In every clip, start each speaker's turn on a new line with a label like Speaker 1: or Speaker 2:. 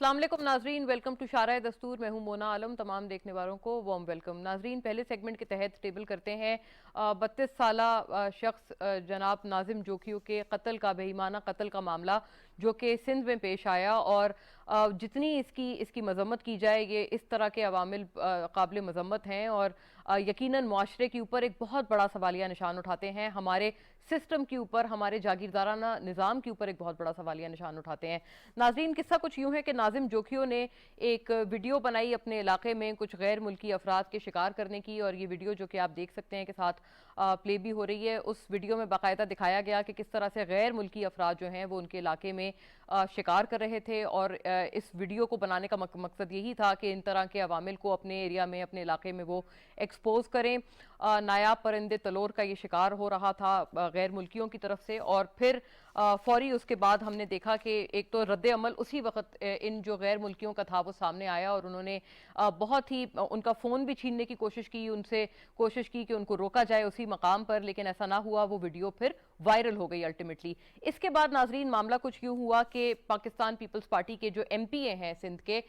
Speaker 1: अस्सलाम वालेकुम नाजरीन, वेलकम टू शारा दस्तूर। मैं हूं मोना आलम। तमाम देखने वालों को वार्म वेलकम। नाजरीन, पहले सेगमेंट के तहत टेबल करते हैं 32 साला शख्स जनाब नाजिम जोखियों के कत्ल का, बेईमाना कत्ल का मामला जो कि सिंध में पेश आया। और जितनी इसकी मजम्मत की जाए, ये इस तरह के अवामिल काबिल मजम्मत हैं और यकीनन मुआशरे के ऊपर एक बहुत बड़ा सवालिया निशान उठाते हैं। हमारे सिस्टम के ऊपर, हमारे जागीरदाराना निज़ाम के ऊपर एक बहुत बड़ा सवालिया निशान उठाते हैं। नाजरीन, किस्सा कुछ यूं है कि नाजिम जोखियों ने एक वीडियो बनाई अपने इलाके में कुछ गैर मुल्की अफराद के शिकार करने की, और ये वीडियो जो कि आप देख सकते हैं के साथ प्ले भी हो रही है। उस वीडियो में बाकायदा दिखाया गया कि किस तरह से गैर मुल्की अफराद जो हैं वो उनके इलाके में शिकार कर रहे थे। और इस वीडियो को बनाने का मकसद यही था कि इन तरह के अवामिल को अपने एरिया में, अपने इलाके में वो एक्सपोज करें। नायाब परिंदे तलोर का ये शिकार हो रहा था गैर मुल्कियों की तरफ से, और फिर फौरी उसके बाद हमने देखा कि एक तो रद्द अमल उसी वक्त इन जो गैर मुल्कियों का था वो सामने आया, और उन्होंने बहुत ही उनका फ़ोन भी छीनने की कोशिश की, उनसे कोशिश की कि उनको रोका जाए उसी मकाम पर, लेकिन ऐसा ना हुआ। वो वीडियो फिर वायरल हो गई अल्टीमेटली। इसके बाद नाजरीन मामला कुछ यूं हुआ कि पाकिस्तान पीपल्स पार्टी के जो MPA हैं सिंध के,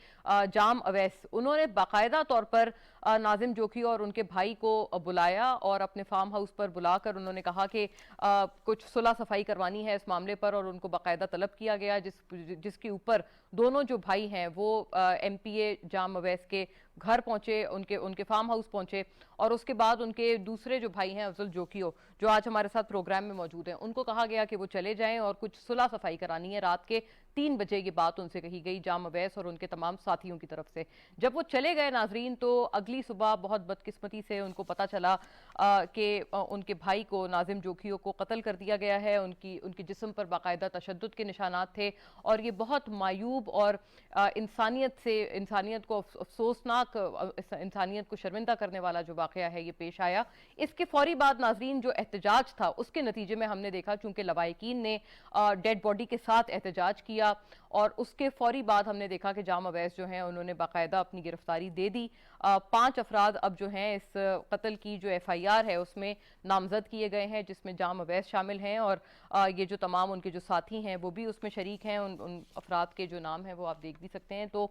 Speaker 1: जाम अवैस, उन्होंने बाकायदा तौर पर नाजिम जोखी और उनके भाई को बुलाया और अपने फार्म हाउस पर बुलाकर उन्होंने कहा कि कुछ सुलह सफाई करवानी है इस मामले पर, और उनको बाकायदा तलब किया गया, जिसके ऊपर दोनों जो भाई हैं वो MPA जाम अवैस के घर पहुंचे, उनके फार्म हाउस पहुंचे, और उसके बाद उनके दूसरे जो भाई हैं अफजल जोखियो, जो आज हमारे साथ प्रोग्राम में मौजूद हैं, उनको कहा गया कि वो चले जाएं और कुछ सुलह सफाई करानी है। रात के 3 बजे ये बात उनसे कही गई जाम अवैस और उनके तमाम साथियों की तरफ से। जब वो चले गए नाजरीन, तो अगली सुबह बहुत बदकिस्मती से उनको पता चला कि उनके भाई को, नाजिम जोखियो को कत्ल कर दिया गया है। उनके जिस्म पर बाकायदा तशद्दुद के निशानात थे, और ये बहुत मायूब और इंसानियत को अफसोसनाक, इंसानियत को शर्मिंदा करने वाला जो वाकया है ये पेश आया। इसके फौरी बाद नाजरीन जो एहतजाज था उसके नतीजे में हमने देखा, चूंकि लवाहिकीन ने डेड बॉडी के साथ एहतजाज किया, और उसके फौरी बाद हमने देखा कि जाम अवैस जो हैं उन्होंने बाकायदा अपनी गिरफ्तारी दे दी। 5 अफराद अब जो हैं इस कत्ल की जो FIR है उसमें नामजद किए गए हैं, जिसमें जाम अवैस शामिल हैं, और ये जो तमाम उनके जो साथी हैं वो भी उसमें शरीक हैं। उन अफराद के जो नाम हैं वो आप देख भी सकते हैं। तो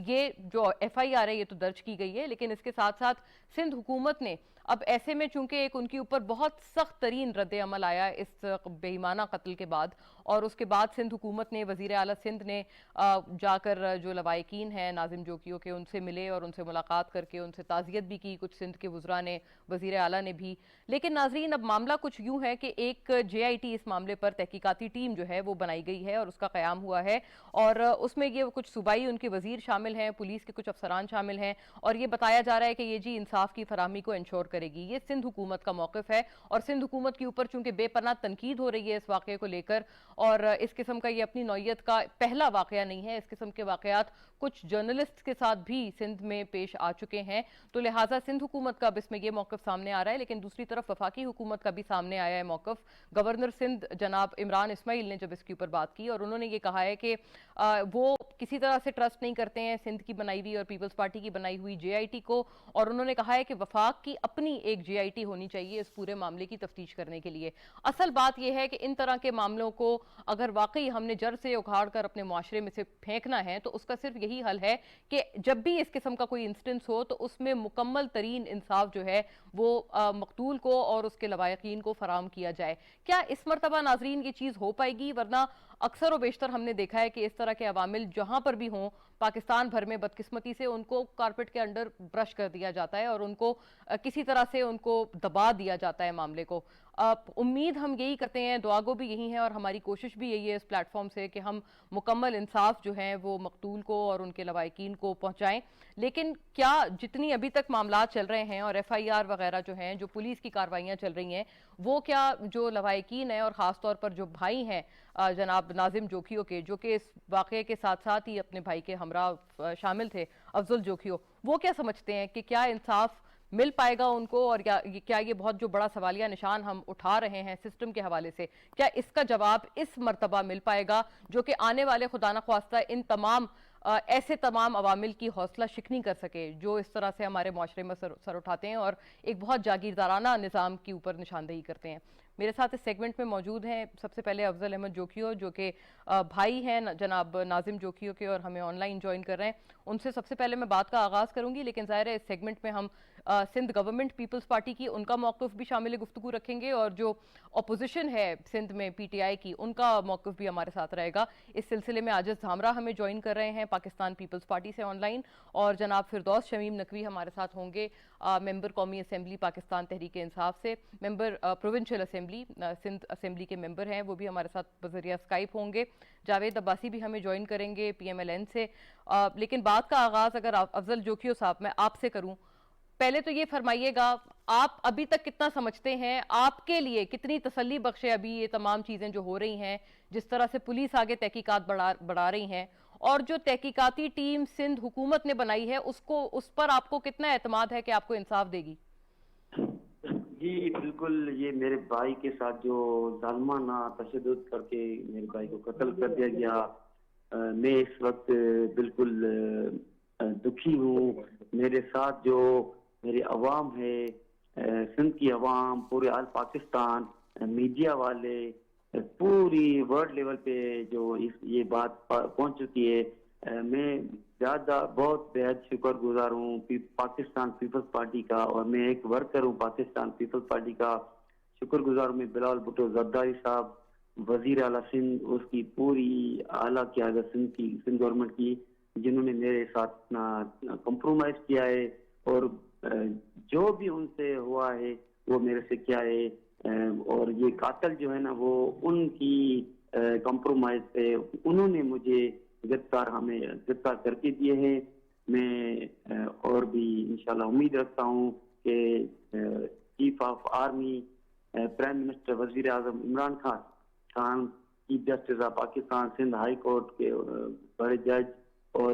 Speaker 1: ये जो FIR है ये तो दर्ज की गई है, लेकिन इसके साथ साथ सिंध हुकूमत ने अब ऐसे में, चूंकि एक उनके ऊपर बहुत सख्त तरीन रद्द अमल आया इस बेईमाना कत्ल के बाद, और उसके बाद सिंध हुकूमत ने, वजीर आला सिंध ने जाकर जो लवाहिकीन हैं नाजिम जोखियों के, उनसे मिले और उनसे मुलाकात करके उनसे ताज़ियत भी की, कुछ सिंध के वज़रा ने, वजीर आला ने भी। लेकिन नाजरीन अब मामला कुछ यूं है कि एक JIT इस मामले पर तहकीकाती टीम जो है वो बनाई गई है और उसका क़याम हुआ है, और उसमें ये कुछ सूबाई उनके वजीर शामिल हैं, पुलिस के कुछ अफसरान शामिल हैं, और ये बताया जा रहा है कि ये जी इंसाफ की फराहमी को इंश्योर करेगी। ये सिंध हुकूमत का मौक़िफ़ है, और सिंध हुकूमत के ऊपर चूंकि बेपनाह तनकीद हो रही है इस वाक़े को लेकर, और इस किस्म का ये अपनी नौयत का पहला वाक़या नहीं है। इस किस्म के वाक़यात कुछ जर्नलिस्ट के साथ भी सिंध में पेश आ चुके हैं, तो लिहाजा सिंध हुकूमत का अब इसमें यह मौक़िफ़ सामने आ रहा है। लेकिन दूसरी तरफ वफाकी हुकूमत का भी सामने आया है मौक़िफ़। गवर्नर सिंध जनाब इमरान इस्माइल ने जब इसके ऊपर बात की, और उन्होंने ये कहा है कि वो किसी तरह से ट्रस्ट नहीं करते हैं सिंध की बनाई हुई और पीपल्स पार्टी की बनाई हुई JIT को, और उन्होंने कहा है कि वफाक की अपनी एक JIT होनी चाहिए इस पूरे मामले की तफ्तीश करने के लिए। असल बात यह है कि इन तरह के मामलों को अगर वाकई हमने जड़ से उखाड़ कर अपने मुआशरे में से फेंकना है, तो उसका सिर्फ यही हल है कि जब भी इस किस्म का कोई इंसिडेंस हो तो उसमें मुकम्मल तरीन इंसाफ जो है वो मकतूल को और उसके लवाहिकीन को फराहम किया जाए। क्या इस मरतबा नाजरीन ये चीज़ हो पाएगी? वरना अक्सर व बेशतर हमने देखा है कि इस तरह के अवामिल जहां पर भी हों पाकिस्तान भर में, बदकिस्मती से उनको कारपेट के अंडर ब्रश कर दिया जाता है और उनको किसी तरह से उनको दबा दिया जाता है मामले को। उम्मीद हम यही करते हैं, दुआगो भी यही है, और हमारी कोशिश भी यही है इस प्लेटफॉर्म से कि हम मुकम्मल इंसाफ जो है वो मकतूल को और उनके लवाहिकीन को पहुंचाएं। लेकिन क्या जितनी अभी तक मामला चल रहे हैं और FIR वगैरह जो हैं, जो पुलिस की कार्रवाइयां चल रही हैं, वो क्या जो लवाहिकीन है और ख़ास तौर पर जो भाई हैं जनाब नाजिम जोखियो के, जो कि इस वाक़े के साथ साथ ही अपने भाई के हमरा शामिल थे अफजल जोखियो, वो क्या समझते हैं कि क्या इंसाफ मिल पाएगा उनको? और क्या ये बहुत जो बड़ा सवालिया निशान हम उठा रहे हैं सिस्टम के हवाले से, क्या इसका जवाब इस मर्तबा मिल पाएगा, जो कि आने वाले खुदा न ख्वास्ता इन तमाम ऐसे तमाम अवामिल की हौसला शिकनी कर सके जो इस तरह से हमारे माशरे में सर उठाते हैं और एक बहुत जागीरदाराना निज़ाम के ऊपर निशानदेही करते हैं? मेरे साथ इस सेगमेंट में मौजूद हैं सबसे पहले अफजल अहमद जोखियो, जो कि भाई हैं जनाब नाजिम जोखियो के, और हमें ऑनलाइन ज्वाइन कर रहे हैं। उनसे सबसे पहले मैं बात का आगाज़ करूंगी, लेकिन ज़ाहिर है इस सेगमेंट में हम सिंध गवर्नमेंट पीपल्स पार्टी की उनका मौक़िफ़ भी शामिल गुफ्तगू रखेंगे, और जो अपोजिशन है सिंध में PTI की, उनका मौक़िफ़ भी हमारे साथ रहेगा। इस सिलसिले में आजिज़ धामरा हमें ज्वाइन कर रहे हैं पाकिस्तान पीपल्स पार्टी से ऑनलाइन, और जनाब फिरदौस शमीम नकवी हमारे साथ होंगे, मेंबर कौमी असम्बली पाकिस्तान तहरीक इंसाफ से, member provincial assembly Sindh assembly के मेंबर हैं, वो भी हमारे साथ बज़रिया स्काइप होंगे। जावेद अब्बासी भी हमें ज्वाइन करेंगे PMLN से। लेकिन बात का आगाज़ अगर अफजल जोखियो साहब मैं आपसे करूं, पहले तो ये फरमाइएगा, आप अभी तक कितना समझते हैं, आपके लिए कितनी तसल्ली बख्श है अभी ये तमाम चीज़ें जो हो रही हैं, जिस तरह से पुलिस आगे तहकीकात बढ़ा रही हैं, और जो तहकीकाती टीम सिंध हुकूमत ने बनाई है उसको, उस पर आपको कितना एतमाद है कि आपको इंसाफ देगी?
Speaker 2: जी बिल्कुल, ये मेरे भाई के साथ जो जालिमाना तशद्दुद करके मेरे भाई को कत्ल कर दिया गया, मैं इस वक्त बिल्कुल दुखी हूँ। मेरे साथ जो मेरे अवाम है, सिंध की अवाम, पूरे आल पाकिस्तान, मीडिया वाले, पूरी वर्ल्ड लेवल पे जो ये बात पहुंच चुकी है, मैं बहुत बेहद शुक्रगुजार हूँ पाकिस्तान पीपल्स पार्टी का, और मैं एक वर्कर हूँ पाकिस्तान पीपल्स पार्टी का। शुक्रगुजार हूँ मैं बिलावल भुट्टो जरदारी साहब, वजीर आला सिंध, उसकी पूरी आला क़यादत सिंध गवर्नमेंट की, जिन्होंने मेरे साथ कंप्रोमाइज किया है, और जो भी उनसे हुआ है वो मेरे से किया है। और ये कातिल जो है ना, वो उनकी कंप्रोमाइज पे उन्होंने मुझे हमें गिरफ्तार करके दिए हैं। मैं और भी इंशाल्लाह उम्मीद रखता हूँ कि chief of army, prime minister, वजीर आजम Imran Khan, chief justice of Pakistan, Sindh high court के बड़े जज, और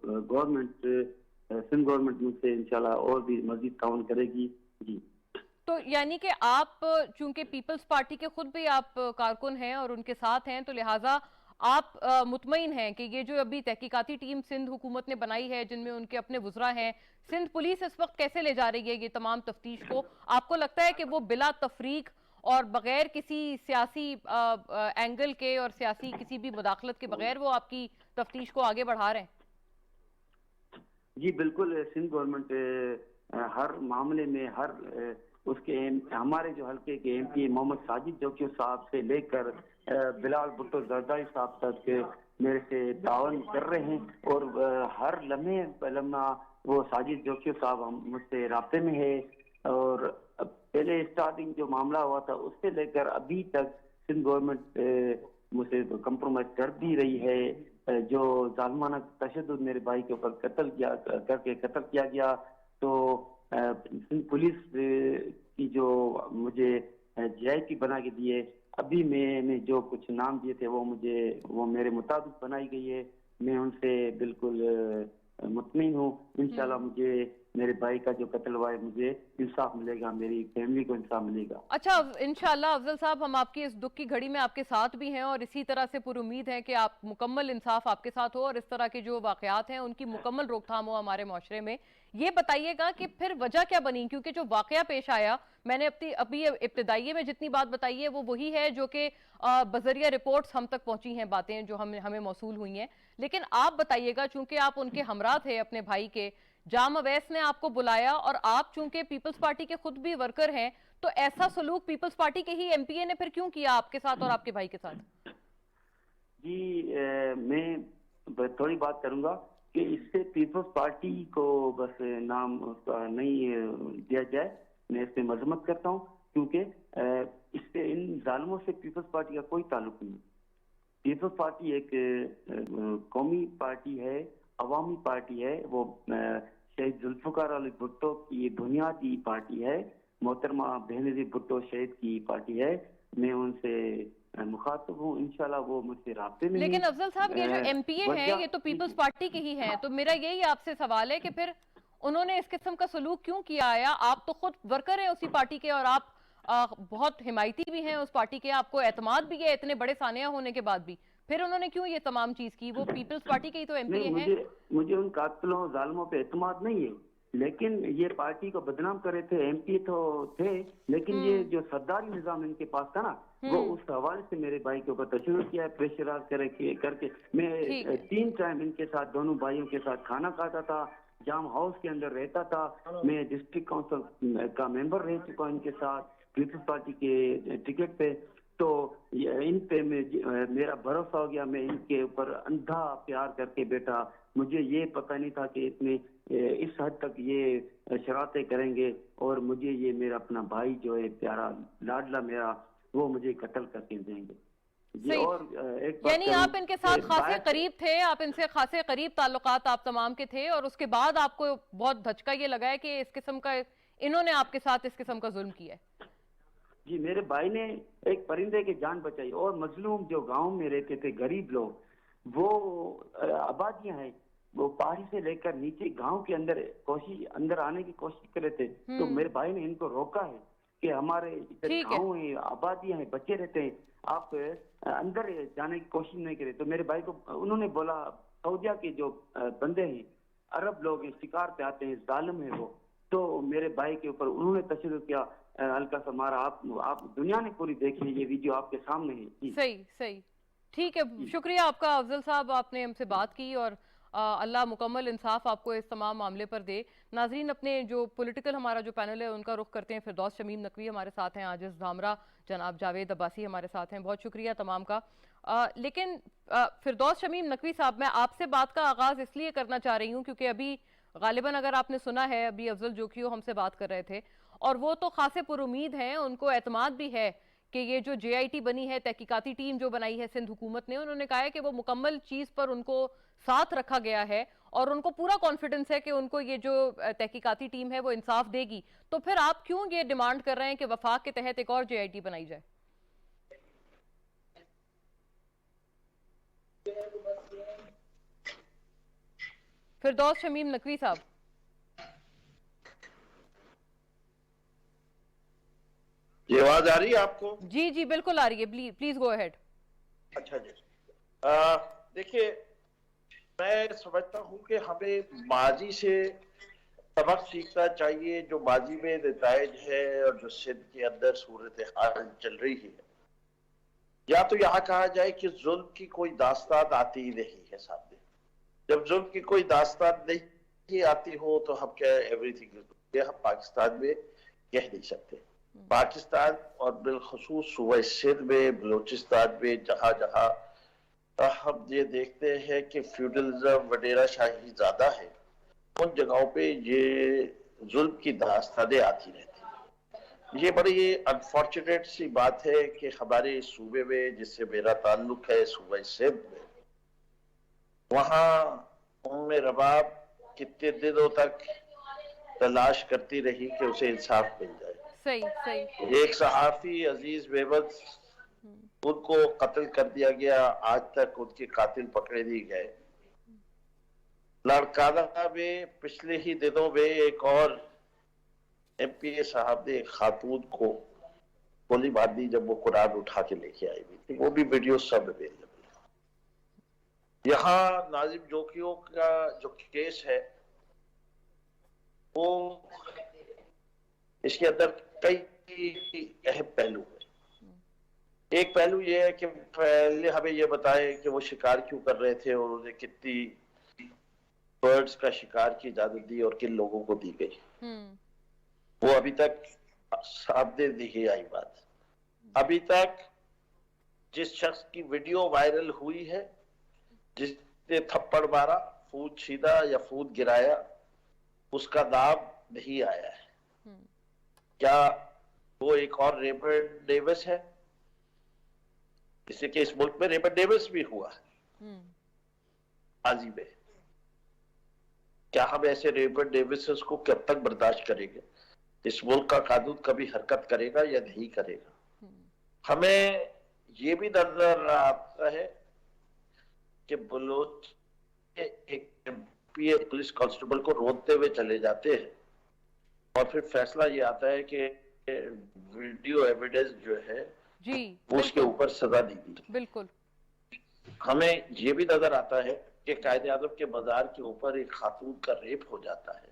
Speaker 2: गवर्नमेंट, सिंध गवर्नमेंट मुझसे इंशाल्लाह और भी मजीद ताउन करेगी। जी,
Speaker 1: तो यानी कि आप चूंकि पीपल्स पार्टी के खुद भी आप कारकुन हैं और उनके साथ हैं, तो लिहाजा आप मुतमईन हैं कि ये जो अभी तहकीकाती टीम सिंध हुकूमत ने बनाई है, जिनमें उनके अपने वुज़रा हैं, सिंध पुलिस इस वक्त कैसे ले जा रही है ये तमाम तफ्तीश को? आपको लगता है कि वो बिला तफरीक और बगैर किसी सियासी एंगल के और सियासी किसी भी मुदाखलत के बगैर वो आपकी तफ्तीश को आगे बढ़ा रहे हैं?
Speaker 2: जी बिल्कुल, सिंध गवर्नमेंट हर मामले में, उसके हमारे जो हल्के के MP मोहम्मद साजिद जोखियो साहब से लेकर बिलावल भुट्टो जरदारी साहब तक मेरे से ताउन कर रहे हैं, और हर लम्हा वो साजिद जोखियो साहब मुझसे राब्ते में है। और पहले स्टार्टिंग जो मामला हुआ था उससे लेकर अभी तक सिंध गवर्नमेंट मुझसे कंप्रोमाइज कर भी रही है। जो जालिमाना तशद्दुद मेरे भाई के ऊपर कत्ल किया गया, तो पुलिस की जो मुझे GIP बना के दिए, अभी मैंने जो कुछ नाम दिए थे वो मेरे मुताबिक बनाई गई है। मैं उनसे बिल्कुल मुतमईन हूँ। इंशाल्लाह मुझे मेरे भाई का जो कत्ल हुआ है, मुझे इंसाफ मिलेगा, मेरी फैमिली को इंसाफ मिलेगा।
Speaker 1: अच्छा, इंशाल्लाह अफजल साहब, हम आपकी इस दुख की घड़ी में आपके साथ भी हैं, और इसी तरह से पूरी उम्मीद है कि आप मुकम्मल इंसाफ आपके साथ हो, और इस तरह के जो वाकयात हैं उनकी मुकम्मल रोकथाम हो हमारे माशरे में। ये बताइएगा कि फिर वजह क्या बनी, क्योंकि जो वाकया पेश आया, मैंने अभी इब्तिदाई में जितनी बात बताई है वो वही है जो कि बजरिया रिपोर्ट्स हम तक पहुंची हैं, बातें जो हमें मौसूल हुई हैं। लेकिन आप बताइएगा, चूंकि आप उनके हमरा थे अपने भाई के, जाम अवैस ने आपको बुलाया, और आप चूंकि पीपल्स पार्टी के खुद भी वर्कर हैं, तो ऐसा सलूक पीपल्स पार्टी के ही MPA ने फिर क्यों किया आपके साथ और आपके भाई के साथ?
Speaker 2: जी, मैं थोड़ी बात करूंगा कि इससे पीपल्स पार्टी को बस नाम उसका नहीं दिया जाए। मैं इससे मजम्मत करता हूँ, क्योंकि इससे इन जालिमों से पीपल्स पार्टी का कोई ताल्लुक नहीं। पीपल्स पार्टी एक कौमी पार्टी है, अवामी पार्टी है। वो शहीद जुल्फिकार अली भुट्टो की बुनियादी पार्टी है, मोहतरमा बेनज़ीर भुट्टो शहीद की पार्टी है। मैं उनसे मुखातिब हूँ, इंशाल्लाह वो मुझसे राब्ते में।
Speaker 1: लेकिन अफजल साहब, ये जो MPA हैं ये तो पीपल्स पार्टी के ही हैं, तो मेरा यही आपसे सवाल है कि फिर उन्होंने इस किस्म का सलूक क्यों किया आया? आप तो खुद वर्कर हैं उसी पार्टी के, और आप बहुत हिमायती भी हैं उस पार्टी के, आपको एतमाद भी है इतने बड़े सानिया होने के बाद भी, फिर उन्होंने क्यों ये तमाम चीज की? वो पीपल्स पार्टी के ही तो MPA हैं।
Speaker 2: मुझे उन कातिलों जालिमों पे एतमाद नहीं है। लेकिन ये पार्टी को बदनाम कर रहे थे, एमपी तो थे, लेकिन ये जो सरदारी निजाम इनके पास था ना, वो उस हवाले से मेरे भाई के ऊपर तशद्दुद किया है, प्रेशराइज करके।
Speaker 1: ठीक
Speaker 2: मैं
Speaker 1: है।
Speaker 2: 3 टाइम इनके साथ, दोनों भाइयों के साथ खाना खाता था, जाम हाउस के अंदर रहता था। मैं डिस्ट्रिक्ट काउंसिल का मेंबर रह चुका हूं इनके साथ, पीपल्स पार्टी के टिकट पे। तो इन पे मेरा भरोसा हो गया, मैं इनके ऊपर अंधा प्यार करके बैठा। मुझे ये पता नहीं था कि इतने इस हद तक ये शरारतें करेंगे, और मुझे ये मेरा अपना भाई जो है प्यारा लाडला मेरा, वो मुझे कत्ल करके देंगे जी।
Speaker 1: सही।
Speaker 2: और एक बात
Speaker 1: यानी
Speaker 2: करूं
Speaker 1: आप इनके साथ
Speaker 2: कि
Speaker 1: खासे
Speaker 2: बात
Speaker 1: करीब थे, आप इनसे खासे करीब ताल्लुकात आप तमाम के थे, और उसके बाद आपको बहुत धचका ये लगा है कि इस किस्म का इन्होंने आपके साथ इस किस्म का जुल्म किया है।
Speaker 2: जी, मेरे भाई ने एक परिंदे की जान बचाई, और मजलूम जो गांव में रहते थे गरीब लोग, वो आबादियां हैं, वो पहाड़ी से लेकर नीचे गांव के अंदर आने की कोशिश कर रहे थे। तो मेरे भाई ने इनको रोका है कि हमारे इधर
Speaker 1: ठीक है।
Speaker 2: गांव है, आबादियां हैं, बच्चे रहते हैं, आप अंदर जाने की कोशिश नहीं करे। तो मेरे भाई को उन्होंने बोला, सऊदिया के जो बंदे हैं, अरब लोग हैं, शिकार पे आते हैं, जालिम है वो। तो मेरे भाई के ऊपर उन्होंने तशद्दुद किया, हल्का सा मारा। आप दुनिया ने पूरी देखी, ये वीडियो आपके सामने है जी।
Speaker 1: सही सही। ठीक है, शुक्रिया आपका अफजल साहब, आपने हमसे बात की, और अल्लाह मुकम्मल इंसाफ आपको इस तमाम मामले पर दे। नाजरीन, अपने जो पॉलिटिकल हमारा जो पैनल है उनका रुख करते हैं। फिरदौस शमीम नकवी हमारे साथ हैं, आजिज धामरा, जनाब जावेद अब्बासी हमारे साथ हैं, बहुत शुक्रिया तमाम का। लेकिन फिरदौस शमीम नकवी साहब, मैं आपसे बात का आगाज इसलिए करना चाह रही हूँ क्योंकि अभी गालिबन अगर आपने सुना है, अभी अफजल जोकियो हमसे बात कर रहे थे, और वो तो खासे पुरुमीद हैं, उनको एतमाद भी है कि ये जो जेआईटी बनी है, तहकीकाती टीम जो बनाई है सिंध हुकूमत ने, उन्होंने कहा है कि वो मुकम्मल चीज पर उनको साथ रखा गया है, और उनको पूरा कॉन्फिडेंस है कि उनको ये जो तहकीकाती टीम है वो इंसाफ देगी। तो फिर आप क्यों ये डिमांड कर रहे हैं कि वफाक के तहत एक और जेआईटी बनाई जाए? फिरदौस शमीम नकवी साहब।
Speaker 3: ये आवाज आ रही है आपको?
Speaker 1: जी जी बिल्कुल आ रही है, प्लीज गो अहेड।
Speaker 3: अच्छा जी। देखिए, मैं समझता हूं कि हमें माजी से सबक सीखना चाहिए, जो माजी में नताइज है और जो सिंध के अंदर सूरत हाल चल रही है। या तो यहाँ कहा जाए कि जुल्म की कोई दास्तान आती ही नहीं है सामने। जब जुल्म की कोई दास्तान नहीं आती हो तो हम क्या एवरीथिंग हम पाकिस्तान में कह नहीं सकते। पाकिस्तान और बिलखसूस सूबे सिंध में, बलूचिस्तान में, जहां जहां हम ये देखते हैं कि फ्यूडलिज्म वडेरा शाही ज्यादा है, उन जगहों पे ये जुल्म की दास्तानें आती रहती हैं। ये बड़ी अनफॉर्चुनेट सी बात है कि हमारे सूबे में, जिससे मेरा ताल्लुक है, सूबे सिंध में, वहां उम्मे रबाब कितने दिनों तक तलाश करती रही कि उसे इंसाफ मिल जाए।
Speaker 1: सही सही।
Speaker 3: एक सहाफी अजीज बेबद, उनको कत्ल कर दिया गया, आज तक उनके कातिल पकड़े नहीं गए। लड़काना में पिछले ही दिनों में एक और एमपीए साहब ने एक खातून को गोली मार दी जब वो कुरान उठा के लेके आई हुई थी, वो भी वीडियो सब अवेलेबल है। यहाँ नाजिम जोकियों का जो केस है, वो इसके अंदर कई अहम पहलू है। एक पहलू ये है कि पहले हमें ये बताए कि वो शिकार क्यों कर रहे थे और उन्हें कितनी बर्ड्स का शिकार की इजाजत दी और किन लोगों को दी गई। वो अभी तक सामने नहीं आई बात। अभी तक जिस शख्स की वीडियो वायरल हुई है, जिसने थप्पड़ मारा, फूद छीना या फूद गिराया, उसका नाम नहीं आया है। क्या वो एक और रेमंड डेविस है? इससे इस मुल्क में रेमंड डेविस भी हुआ है माजी में। क्या हम ऐसे रेमंड डेविस को कब तक बर्दाश्त करेंगे? इस मुल्क का कानून कभी हरकत करेगा या नहीं करेगा? हमें ये भी नजर आता है कि बलोच एक पुलिस कांस्टेबल को रोकते हुए चले जाते हैं, और फिर फैसला ये आता है कि वीडियो एविडेंस जो है
Speaker 1: जी
Speaker 3: वो उसके ऊपर सजा दी गई।
Speaker 1: बिल्कुल।
Speaker 3: हमें ये भी नजर आता है कि कायदे आजम के मजार के ऊपर एक खातून का रेप हो जाता है,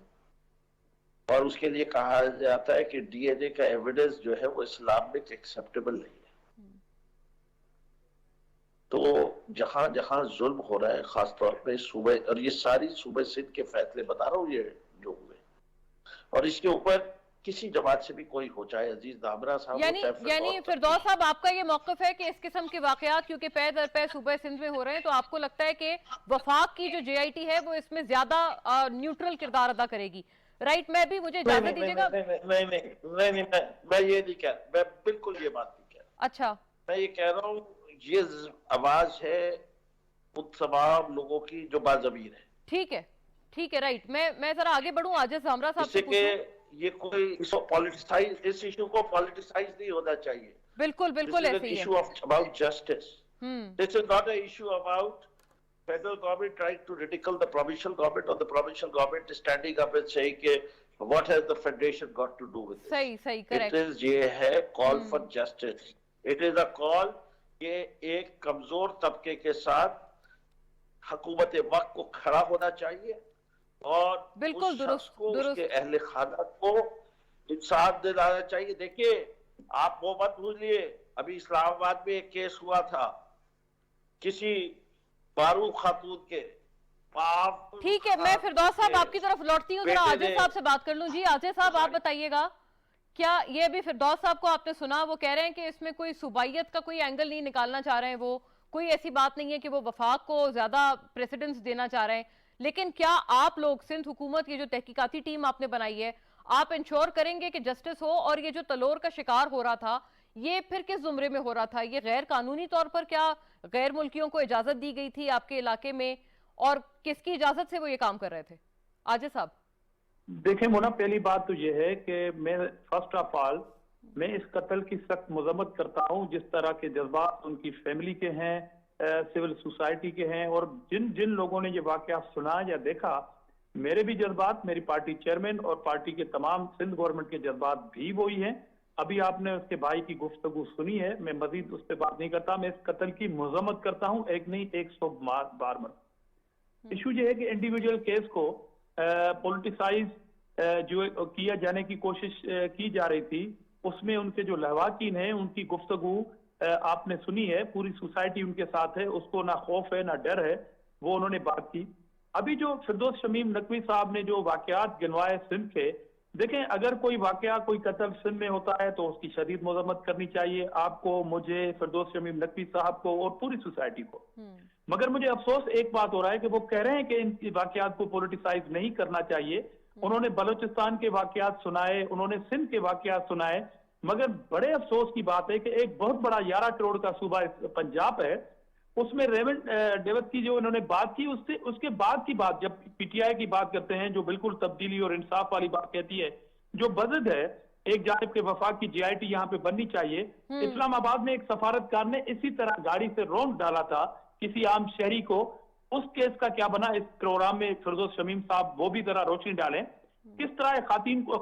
Speaker 3: और उसके लिए कहा जाता है कि डीएनए का एविडेंस जो है वो इस्लामिक एक्सेप्टेबल नहीं है। तो जहां जहां जुल्म हो रहा है, खासतौर पे सूबे, और ये सारी सूबे सिंध के फैसले बता रहा हूँ ये जो हुए, और इसके ऊपर किसी जमात से भी कोई हो, चाहे अजीज दामरा साहब
Speaker 1: यानी फिरदौस साहब, आपका ये मौकफ है कि इस किस्म के वाकयात क्योंकि पै दर पै सूबे सिंध में हो रहे हैं, तो आपको लगता है कि वफाक की जो जेआईटी है वो इसमें ज्यादा न्यूट्रल किरदार अदा करेगी, राइट? मैं भी, मुझे इजाजत दीजिएगा।
Speaker 3: नहीं, मैं ये नहीं कह, मैं बिल्कुल ये बात नहीं कह रहा।
Speaker 1: अच्छा,
Speaker 3: मैं ये कह रहा हूँ ये आवाज है उन तमाम लोगों की जो बाज़मीर है।
Speaker 1: ठीक है, राइट। मैं जरा आगे बढ़ूं, आजिज जामरा साहब से पूछूं।
Speaker 3: ये कोई इस इशू को पॉलिटिसाइज नहीं होना चाहिए।
Speaker 1: बिल्कुल ऐसे ही है।
Speaker 3: Issue about justice. This is not a issue about federal government trying to ridicule the provincial government, or the provincial government is standing up and saying what has the federation got to do with this?
Speaker 1: सही, correct.
Speaker 3: It is ये है call for justice. It is a call कि एक कमजोर तबके के साथ हुकूमत वक्त को खड़ा होना चाहिए और
Speaker 1: बिल्कुल दुरुस्त
Speaker 3: उसके अहले खाना को इंसाफ दिलाना चाहिए। देखिए, आप वो मत भूलिए, अभी इस्लामाबाद में एक केस हुआ था किसी बारू खातून के।
Speaker 1: ठीक है, मैं फिरदौस साहब आपकी तरफ लौटती हूँ, जरा आजिज साहब से बात कर लूं। जी आजिज साहब, आप बताइएगा, क्या ये भी फिरदौस साहब को आपने सुना, वो कह रहे हैं कि इसमें कोई सूबाइयत का कोई एंगल नहीं निकालना चाह रहे हैं, वो कोई ऐसी बात नहीं है कि वो वफाक को ज्यादा प्रेसिडेंस देना चाह रहे हैं, लेकिन क्या आप लोग सिंध हुकूमत, ये जो तहकीकाती टीम आपने बनाई है, आप इंश्योर करेंगे कि जस्टिस हो? और ये जो तलोर का शिकार हो रहा था, ये फिर किस जुमरे में हो रहा था? ये गैर कानूनी तौर पर क्या गैर मुल्कियों को इजाजत दी गई थी आपके इलाके में, और किसकी इजाजत से वो ये काम कर रहे थे? आजिज साहब।
Speaker 4: देखें मोना, पहली बात तो ये है कि मैं फर्स्ट ऑफ ऑल मैं इस कत्ल की सख्त मजम्मत करता हूँ। जिस तरह के जज्बात उनकी फैमिली के हैं, सिविल सोसाइटी के हैं, और जिन जिन लोगों ने ये वाकया सुना या देखा, मेरे भी जज्बात, मेरी पार्टी चेयरमैन और पार्टी के तमाम सिंध गवर्नमेंट के जज्बात भी वही हैं। अभी आपने उसके भाई की गुफ्तगू सुनी है, मैं मजीद उस पर बात नहीं करता। मैं इस कत्ल की मजम्मत करता हूँ, एक नहीं 100 बार। इशू ये है कि इंडिविजुअल केस को पॉलिटिसाइज जो किया जाने की कोशिश की जा रही थी, उसमें उनके जो लवाकिन हैं उनकी गुफ्तगू आपने सुनी है, पूरी सोसाइटी उनके साथ है, उसको ना खौफ है ना डर है, वो उन्होंने बात की। अभी जो फिरदौस शमीम नकवी साहब ने जो वाकयात गिनवाए सिंध के, देखें, अगर कोई वाकया, कोई कत्ल सिंध में होता है तो उसकी शदीद मजम्मत करनी चाहिए, आपको, मुझे, फिरदौस शमीम नकवी साहब को और पूरी सोसाइटी को। मगर मुझे अफसोस एक बात हो रहा है कि वो कह रहे हैं कि इन वाकयात को पॉलिटिसाइज नहीं करना चाहिए। उन्होंने बलोचिस्तान के वाकयात सुनाए, उन्होंने सिंध के वाकयात सुनाए, मगर बड़े अफसोस की बात है कि एक बहुत बड़ा 11 करोड़ का सूबा पंजाब है, उसमें रेवंत डेवत की जो उन्होंने बात की, उसके बाद की बात, जब पीटीआई की बात करते हैं जो बिल्कुल तब्दीली और इंसाफ वाली बात कहती है, जो बजट है एक जानिब के वफाक की जीआईटी यहाँ पे बननी चाहिए। इस्लामाबाद में एक सफारतकार ने इसी तरह गाड़ी से रौंद डाला था किसी आम शहरी को, उस केस का क्या बना? इस प्रोग्राम में फिरदौस शमीम साहब वो भी जरा रोशनी डालें, किस तरह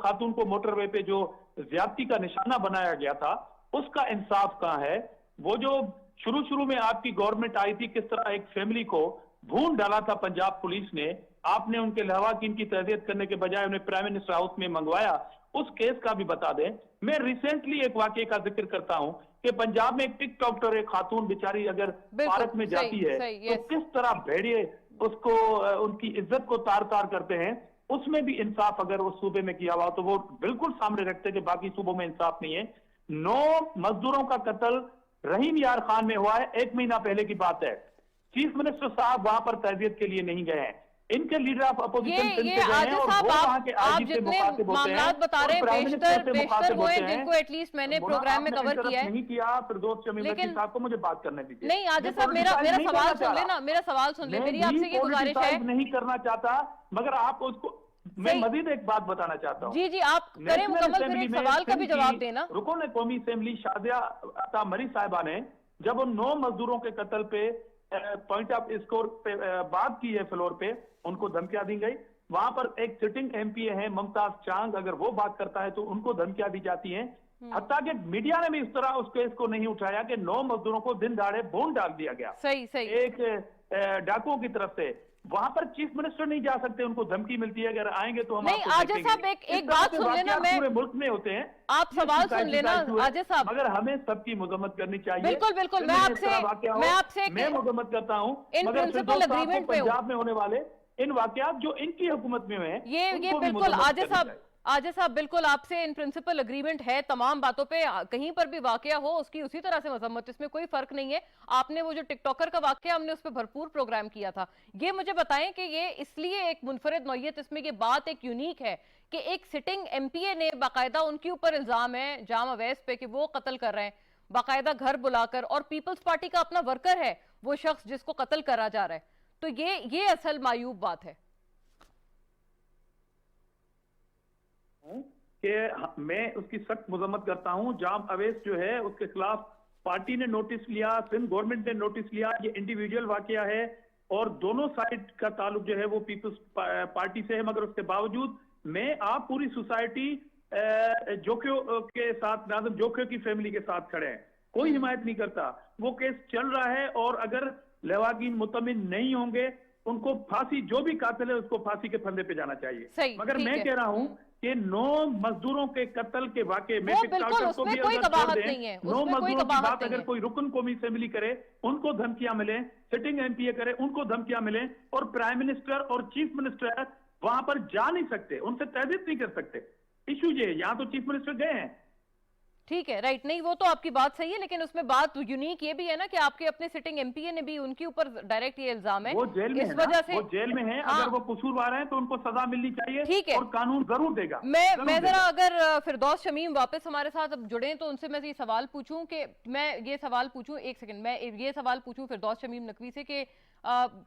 Speaker 4: खातून को मोटरवे पे जो ज्यादती का निशाना बनाया गया था, उसका इंसाफ कहाँ है? वो जो शुरू में आपकी गवर्नमेंट आई थी, किस तरह एक फैमिली को भून डाला था पंजाब पुलिस ने, आपने उनके लवाकिन की तहजीत करने के बजाय उन्हें प्राइम मिनिस्टर हाउस में मंगवाया, उस केस का भी बता दें। मैं रिसेंटली एक वाकये का जिक्र करता हूं कि पंजाब में एक टिकटॉकर, एक खातून बेचारी अगर पार्क में जाती है तो किस तरह भेड़िए उसको, उनकी इज्जत को तार तार करते हैं। उसमें भी इंसाफ अगर उस सूबे में किया हुआ तो वो बिल्कुल सामने रखते कि बाकी सूबों में इंसाफ नहीं है। 9 मजदूरों का कत्ल रहीम यार खान में हुआ है, 1 महीना पहले की बात है। चीफ मिनिस्टर साहब वहां पर तहजीत के लिए नहीं गए हैं, इनके लीडर ऑफ अपोजिशन
Speaker 1: ये आजिज साहब, आप जितने मामलात बता रहे हैं बेशतर वो हैं जिनको एटलीस्ट मैंने प्रोग्राम में कवर किया है।
Speaker 4: नहीं किया फिरदौस शमीम नकवी साहब को, मुझे बात करने दीजिए।
Speaker 1: नहीं आजिज साहब, मेरा सवाल सुन लेना, मेरा सवाल सुन ले, मेरी आपसे ये गुजारिश है।
Speaker 4: नहीं करना चाहता, मगर आप उसको, मैं मजीद एक बात बताना चाहता हूँ।
Speaker 1: जी आप करें मुकम्मल, फिर एक सवाल का भी जवाब देना।
Speaker 4: रुकन कौमी असेंबली शादिया अता मरी साहिबा ने जब उन 9 मजदूरों के कत्ल पे पॉइंट ऑफ स्कोर पे बात की है फ्लोर पे, उनको धमकियां दी गई। वहां पर एक सिटिंग एमपीए है मुमताज चांग, अगर वो बात करता है तो उनको धमकियां दी जाती हैं। हत्ता कि मीडिया ने भी इस तरह उस केस को नहीं उठाया कि 9 मजदूरों को दिन दहाड़े भून डाल दिया गया
Speaker 1: सही
Speaker 4: एक डाकुओं की तरफ से। वहां पर चीफ मिनिस्टर नहीं जा सकते, उनको धमकी मिलती है अगर आएंगे तो हम
Speaker 1: नहीं,
Speaker 4: आपको
Speaker 1: आजिज
Speaker 4: देखेंगे।
Speaker 1: साहब,
Speaker 4: इस
Speaker 1: एक
Speaker 4: तरह
Speaker 1: बात
Speaker 4: के
Speaker 1: सुन लेना,
Speaker 4: वाकयात
Speaker 1: मैं
Speaker 4: पूरे मुल्क में होते हैं।
Speaker 1: आप सवाल सुन लेना आजिज साहब।
Speaker 4: मगर हमें सबकी मजम्मत करनी चाहिए।
Speaker 1: बिल्कुल बिल्कुल,
Speaker 4: फिर
Speaker 1: मैं
Speaker 4: इस तरह वाकया हो,
Speaker 1: आपसे
Speaker 4: मैं मजम्मत करता हूँ,
Speaker 1: इन
Speaker 4: मगर
Speaker 1: प्रिंसिपल
Speaker 4: फिरदौस साहब को
Speaker 1: अग्रीमेंट पे हूँ।
Speaker 4: पंजाब में होने वाले इन वाकयात जो इनकी हुकूमत में हुए हैं,
Speaker 1: ये
Speaker 4: उनको भी
Speaker 1: बिल्कुल
Speaker 4: मजम्मत
Speaker 1: आजिज
Speaker 4: करनी
Speaker 1: साहब,
Speaker 4: चाहिए।
Speaker 1: आजिज साहब बिल्कुल आपसे इन प्रिंसिपल अग्रीमेंट है तमाम बातों पे। कहीं पर भी वाकया हो उसकी उसी तरह से मजम्मत, इसमें कोई फर्क नहीं है। आपने वो जो टिकटॉकर का वाकया, हमने उस पर भरपूर प्रोग्राम किया था। ये मुझे बताएं कि ये इसलिए एक मुनफरिद नौयत, इसमें ये बात एक यूनिक है कि एक सिटिंग एमपीए ने बाकायदा, उनके ऊपर इल्जाम है जामा अवैस पे कि वो कत्ल कर रहे हैं, बाकायदा घर बुलाकर, और पीपल्स पार्टी का अपना वर्कर है वो शख्स जिसको कत्ल करा जा रहा है। तो ये असल मायूब बात है
Speaker 4: कि मैं उसकी सख्त मजम्मत करता हूं। जाम अवैस जो है उसके खिलाफ पार्टी ने नोटिस लिया, सिंध गवर्नमेंट ने नोटिस लिया। ये इंडिविजुअल वाकया है और दोनों साइड का ताल्लुक जो है वो पीपल्स पार्टी से है, मगर उसके बावजूद मैं आप पूरी सोसाइटी जोखियो के साथ, नाज़िम जोखियो की फैमिली के साथ खड़े हैं। कोई हिमायत नहीं करता, वो केस चल रहा है और अगर लवाकिन मुतमिन नहीं होंगे, उनको फांसी, जो भी कातिल है उसको फांसी के फंदे पे जाना चाहिए। मगर मैं कह रहा हूं कि 9 मजदूरों के कत्ल के वाकये में
Speaker 1: उसमें कोई कबाहत नहीं है,
Speaker 4: 9 मजदूरों की बात अगर कोई रुकन कौमी असेंबली करे, उनको धमकियां मिले, सिटिंग एमपीए करे, उनको धमकियां मिले, और प्राइम मिनिस्टर और चीफ मिनिस्टर वहां पर जा नहीं सकते, उनसे तहदीद नहीं कर सकते। इशू ये है, यहाँ तो चीफ मिनिस्टर गए हैं।
Speaker 1: ठीक है, राइट, नहीं वो तो आपकी बात सही है, लेकिन उसमें बात यूनिक ये भी है ना कि आपके अपने सिटिंग एमपीए ने भी, उनके ऊपर डायरेक्ट ये इल्जाम है,
Speaker 4: वो जेल में
Speaker 1: इस
Speaker 4: है
Speaker 1: वजह से
Speaker 4: वो जेल में है। अगर वो कसूरवार हैं तो उनको सजा मिलनी चाहिए।
Speaker 1: ठीक है,
Speaker 4: और कानून जरूर देगा।
Speaker 1: मैं जरा, अगर फिरदौस शमीम वापस हमारे साथ अब जुड़े तो उनसे मैं ये सवाल पूछूं कि एक सेकंड, मैं ये सवाल पूछूं फिरदौस शमीम नकवी से कि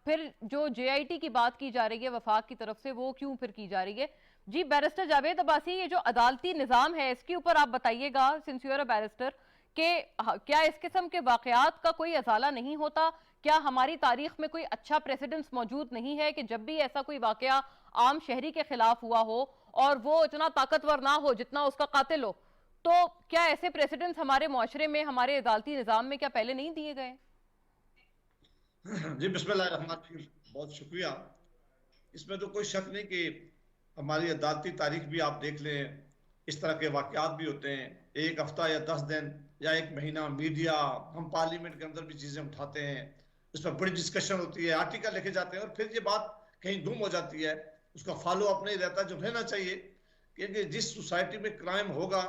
Speaker 1: फिर जो जेआईटी की बात की जा रही है वफाक की तरफ से, वो क्यों फिर की जा रही है? जी बैरिस्टर जावेद अब्बासी, ये जो अदालती निज़ाम है इसके ऊपर आप बताइएगा, since you are a barrister, कि क्या इस किस्म के वाकयात का कोई अजाला नहीं होता? क्या हमारी तारीख में कोई अच्छा प्रेसिडेंस मौजूद नहीं है कि जब भी ऐसा कोई वाकया आम शहरी के खिलाफ हुआ हो और वो इतना ताकतवर ना हो जितना उसका कातिल हो, तो क्या ऐसे प्रेसिडेंस हमारे मुआशरे में, हमारे अदालती निज़ाम में क्या पहले नहीं दिए गए?
Speaker 5: जी बिस्मिल्लाहिर्रहमानिर्रहीम, बहुत शुक्रिया। इसमें तो कोई शक नहीं कि हमारी अदालती तारीख भी आप देख लें, इस तरह के वाकयात भी होते हैं। एक हफ्ता या 10 दिन या 1 महीना मीडिया, हम पार्लियामेंट के अंदर भी चीज़ें उठाते हैं, इस पर बड़ी डिस्कशन होती है, आर्टिकल लिखे जाते हैं और फिर ये बात कहीं गुम हो जाती है, उसका फॉलो अप नहीं रहता जो रहना चाहिए। क्योंकि जिस सोसाइटी में क्राइम होगा,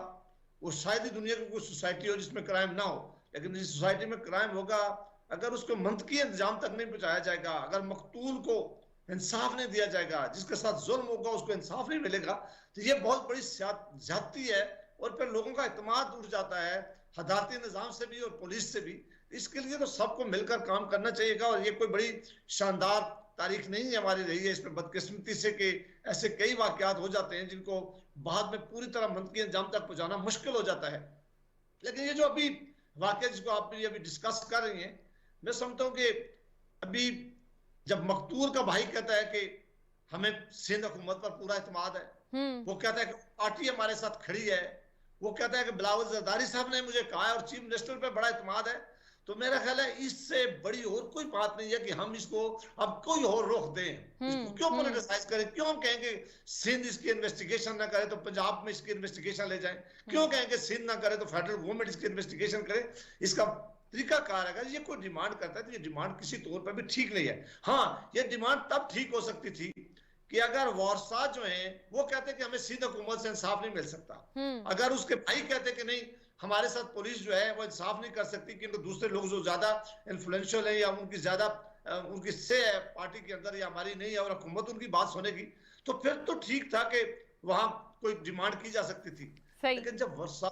Speaker 5: वो शायद ही दुनिया की कोई सोसाइटी हो जिसमें क्राइम ना हो, लेकिन जिस सोसाइटी में क्राइम होगा, अगर उसको मंतकी इंतजाम तक नहीं पहुंचाया जाएगा, अगर मकतूल को इंसाफ नहीं दिया जाएगा, जिसके साथ जुल्म होगा उसको इंसाफ नहीं मिलेगा, तो ये बहुत बड़ी ज्यादती है और फिर लोगों का इत्मीनान उठ जाता है अदालती निज़ाम से भी और पुलिस से भी। इसके लिए तो सबको मिलकर काम करना चाहिएगा और ये कोई बड़ी शानदार तारीख नहीं हमारी रही है इसमें बदकिस्मती से कि ऐसे कई वाकयात हो जाते हैं जिनको बाद में पूरी तरह मंतकी अंजाम तक पहुंचाना मुश्किल हो जाता है। लेकिन ये जो अभी वाकया जिसको आप भी अभी डिस्कस कर रही हैं, मैं समझता हूँ कि अभी जब मकतूल का भाई कहता है कि हमें सिंध हुकूमत पर पूरा एतमाद है, वो कहता है कि पार्टी हमारे साथ खड़ी है, वो कहता है कि बिलावल जरदारी साहब ने मुझे कहा है और चीफ मिनिस्टर पे बड़ा एतमाद है, तो मेरा ख्याल है इससे बड़ी और कोई बात नहीं है कि हम इसको अब कोई और रोक दें, इसको क्यों पॉलिटिसाइज करें, क्यों हम कहेंगे सिंध इसकी इन्वेस्टिगेशन ना करे तो पंजाब में इसकी इन्वेस्टिगेशन ले जाएं, क्यों कहेंगे सिंध ना करे तो फेडरल गवर्नमेंट इसकी इन्वेस्टिगेशन करे। इसका तरीका कार अगर ये कोई डिमांड करता है तो ये डिमांड किसी तौर पर भी ठीक नहीं है। हाँ, ये डिमांड तब ठीक हो सकती थी कि अगर वारसा जो है वो कहते कि हमें सिंध हुकूमत से इंसाफ नहीं मिल सकता, अगर उसके भाई कहते कि नहीं हमारे साथ पुलिस जो है वो इंसाफ नहीं कर सकती क्योंकि दूसरे लोग जो ज्यादा इन्फ्लुएंशियल है या उनकी ज्यादा उनकी से है पार्टी के अंदर या हमारी नहीं है और हुकूमत उनकी बात सुनेगी, तो फिर तो ठीक था कि वहां कोई डिमांड की जा सकती थी। लेकिन जब वर्षा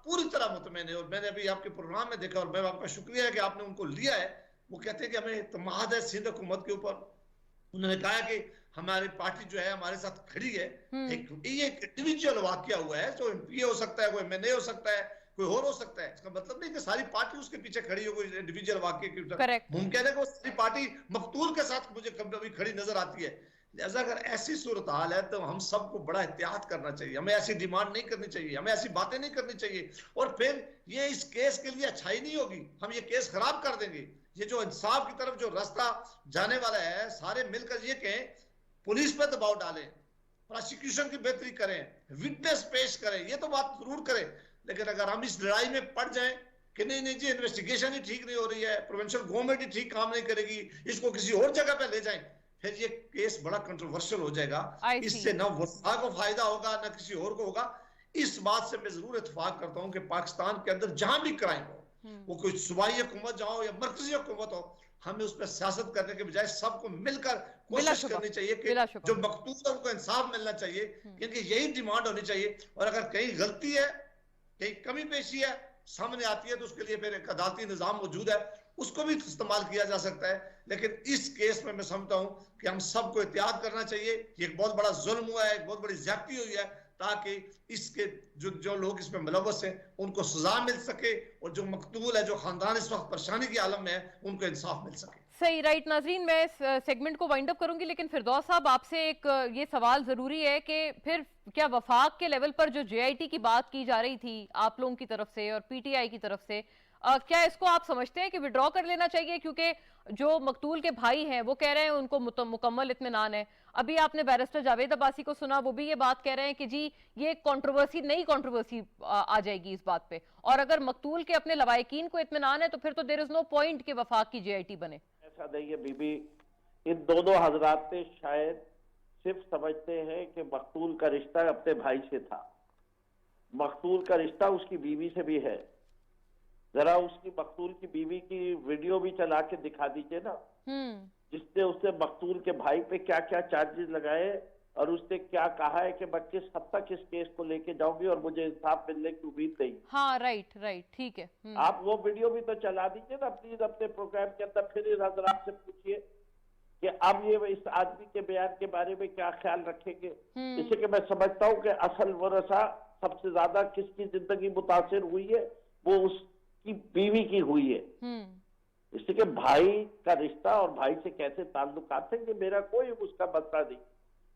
Speaker 5: पूरी तरह मुतमईन है और मैंने अभी आपके प्रोग्राम में देखा और मैं आपका शुक्रिया है कि आपने उनको लिया है, वो कहते हैं कि हमें इत्मीनान है सिंध हुकूमत के ऊपर। उन्होंने कहा कि हमारी पार्टी जो है हमारे साथ खड़ी है। ये एक इंडिविजुअल वाकया हुआ है, जो एमपी हो सकता है, कोई एमएनए हो सकता है, कोई और हो सकता है, इसका मतलब नहीं कि सारी पार्टी उसके पीछे खड़ी हो, कोई इंडिविजुअल वाकये के ऊपर मुमकिन है कि वो सारी पार्टी मकतूल के साथ मुझे कभी खड़ी नजर आती है। लिहाजा अगर ऐसी सूरत हाल है तो हम सबको बड़ा एहतियात करना चाहिए, हमें ऐसी डिमांड नहीं करनी चाहिए, हमें ऐसी बातें नहीं करनी चाहिए और फिर ये इस केस के लिए अच्छाई नहीं होगी, हम ये केस खराब कर देंगे। ये जो इंसाफ की तरफ जो रास्ता जाने वाला है, सारे मिलकर ये कहें, पुलिस पे दबाव डालें, प्रोसिक्यूशन की बेहतरी करें, विटनेस पेश करें, ये तो बात जरूर करें। लेकिन अगर हम इस लड़ाई में पड़ जाएं कि नहीं नहीं जी इन्वेस्टिगेशन ही ठीक नहीं हो रही है, प्रोविंशियल गवर्नमेंट ही ठीक काम नहीं करेगी, इसको किसी और जगह पे ले जाएं, फिर ये केस बड़ा कंट्रोवर्शियल हो जाएगा। इससे ना वफा को फायदा होगा ना किसी और को होगा। इस बात से मैं जरूर इत्तेफाक करता हूं कि पाकिस्तान के अंदर जहां भी क्राइम हो, वो कोई सूबाई हुकूमत जाओ या मरकजी हुकूमत हो, हमें उस पर सियासत करने के बजाय सबको मिलकर कोशिश करनी चाहिए कि जो मकतूल है उनको इंसाफ मिलना चाहिए, क्योंकि यही डिमांड होनी चाहिए। और अगर कहीं गलती है, कहीं कमी पेशी है सामने आती है, तो उसके लिए फिर एक अदालती निजाम मौजूद है, उसको भी इस्तेमाल किया जा सकता है। लेकिन इस केस में मैं समझता हूं कि हम सबको एहतियात करना चाहिए। ये एक बहुत बड़ा जुल्म हुआ है, एक बहुत बड़ी ज्यादती हुई है, ताकि इसके जो लोग इसमें मुलव्वस हैं उनको सजा मिल सके, और जो मकतूल है, जो खानदान इस वक्त परेशानी की आलम में है, उनको इंसाफ मिल सके।
Speaker 1: सही, राइट नाजरीन, मैं इस सेगमेंट को वाइंड अप करूंगी, लेकिन फिरदौस साहब आपसे एक ये सवाल जरूरी है कि फिर क्या वफाक के लेवल पर जो जेआईटी की बात की जा रही थी आप लोगों की तरफ से और पीटीआई की तरफ से, क्या इसको आप समझते हैं कि विड्रॉ कर लेना चाहिए? क्योंकि जो मकतूल के भाई हैं वो कह रहे हैं उनको मुकम्मल इत्मीनान है। अभी आपने बैरिस्टर जावेद अब्बासी को सुना, वो भी ये बात कह रहे हैं कि जी ये कंट्रोवर्सी, नई कंट्रोवर्सी आ जाएगी इस बात पे, और अगर मकतूल के अपने लवाहिकीन को इत्मीनान है तो फिर तो देयर इज नो पॉइंट कि वफाक की जेआईटी बने।
Speaker 6: ऐसा नहीं है बीबी, इन दोनों हजरात ने शायद सिर्फ समझते हैं कि मकतूल का रिश्ता अपने भाई से था। मकतूल का रिश्ता उसकी बीवी से भी है। जरा उसकी मकतूल की बीवी की वीडियो भी चला के दिखा दीजिए ना, जिसने उसने मकतूल के भाई पे क्या क्या चार्जेस लगाए, और उसने क्या कहा है कि मैं किस हद तक इस केस को लेके जाऊंगी और मुझे इंसाफ मिलने की उम्मीद नहीं।
Speaker 1: हाँ, राइट, ठीक है।
Speaker 6: आप वो वीडियो भी तो चला दीजिए ना प्लीज अपने प्रोग्राम के अंदर, फिर इन हजरात से पूछिए कि अब ये इस आदमी के बयान के बारे में क्या ख्याल रखेंगे। इसे कि मैं समझता हूँ कि असल वरसा सबसे ज्यादा किसकी जिंदगी मुतासिर हुई है, वो उसकी बीवी की हुई है। इसलिए कि भाई का रिश्ता और भाई से कैसे ताल्लुकात है, ये मेरा कोई उसका मसला नहीं।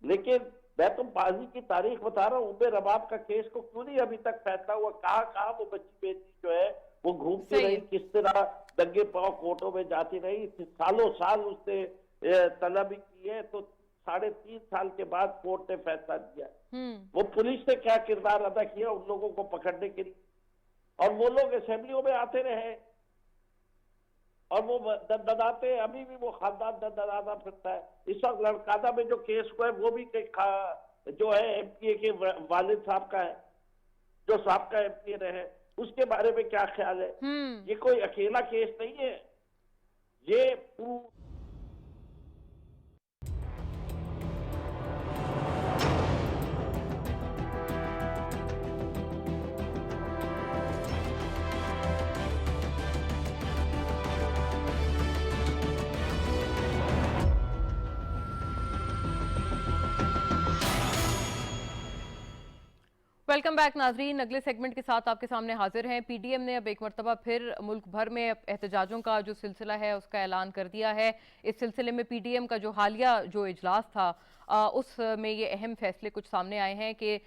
Speaker 6: लेकिन मैं तो बाजी की तारीख बता रहा हूँ, उमर रबाब का केस को क्यों नहीं अभी तक फैसला हुआ? कहाँ वो बच्ची बेटी जो है वो घूमती रही, किस तरह दंगे पांव कोर्टों में जाती रही, सालों साल उसने तलब की है, तो 3.5 साल के बाद कोर्ट ने फैसला दिया। वो पुलिस ने क्या किरदार अदा किया उन लोगों को पकड़ने के लिए, और वो लोग असेंबलियों में आते रहे और वो ददाते, अभी भी वो खानदान ददाता फिरता है। इस वक्त लड़कादा में जो केस हुआ है वो भी जो है एमपीए के वालिद साहब का है, जो साहब का एमपीए रहे, उसके बारे में क्या ख्याल है? ये कोई अकेला केस नहीं है, ये
Speaker 1: वेलकम बैक नाजरीन, अगले सेगमेंट के साथ आपके सामने हाजिर हैं। पीडीएम ने अब एक मरतबा फिर मुल्क भर में एहतजाजों का जो सिलसिला है उसका ऐलान कर दिया है। इस सिलसिले में पीडीएम का जो हालिया जो इजलास था उसमें ये अहम फैसले कुछ सामने आए हैं कि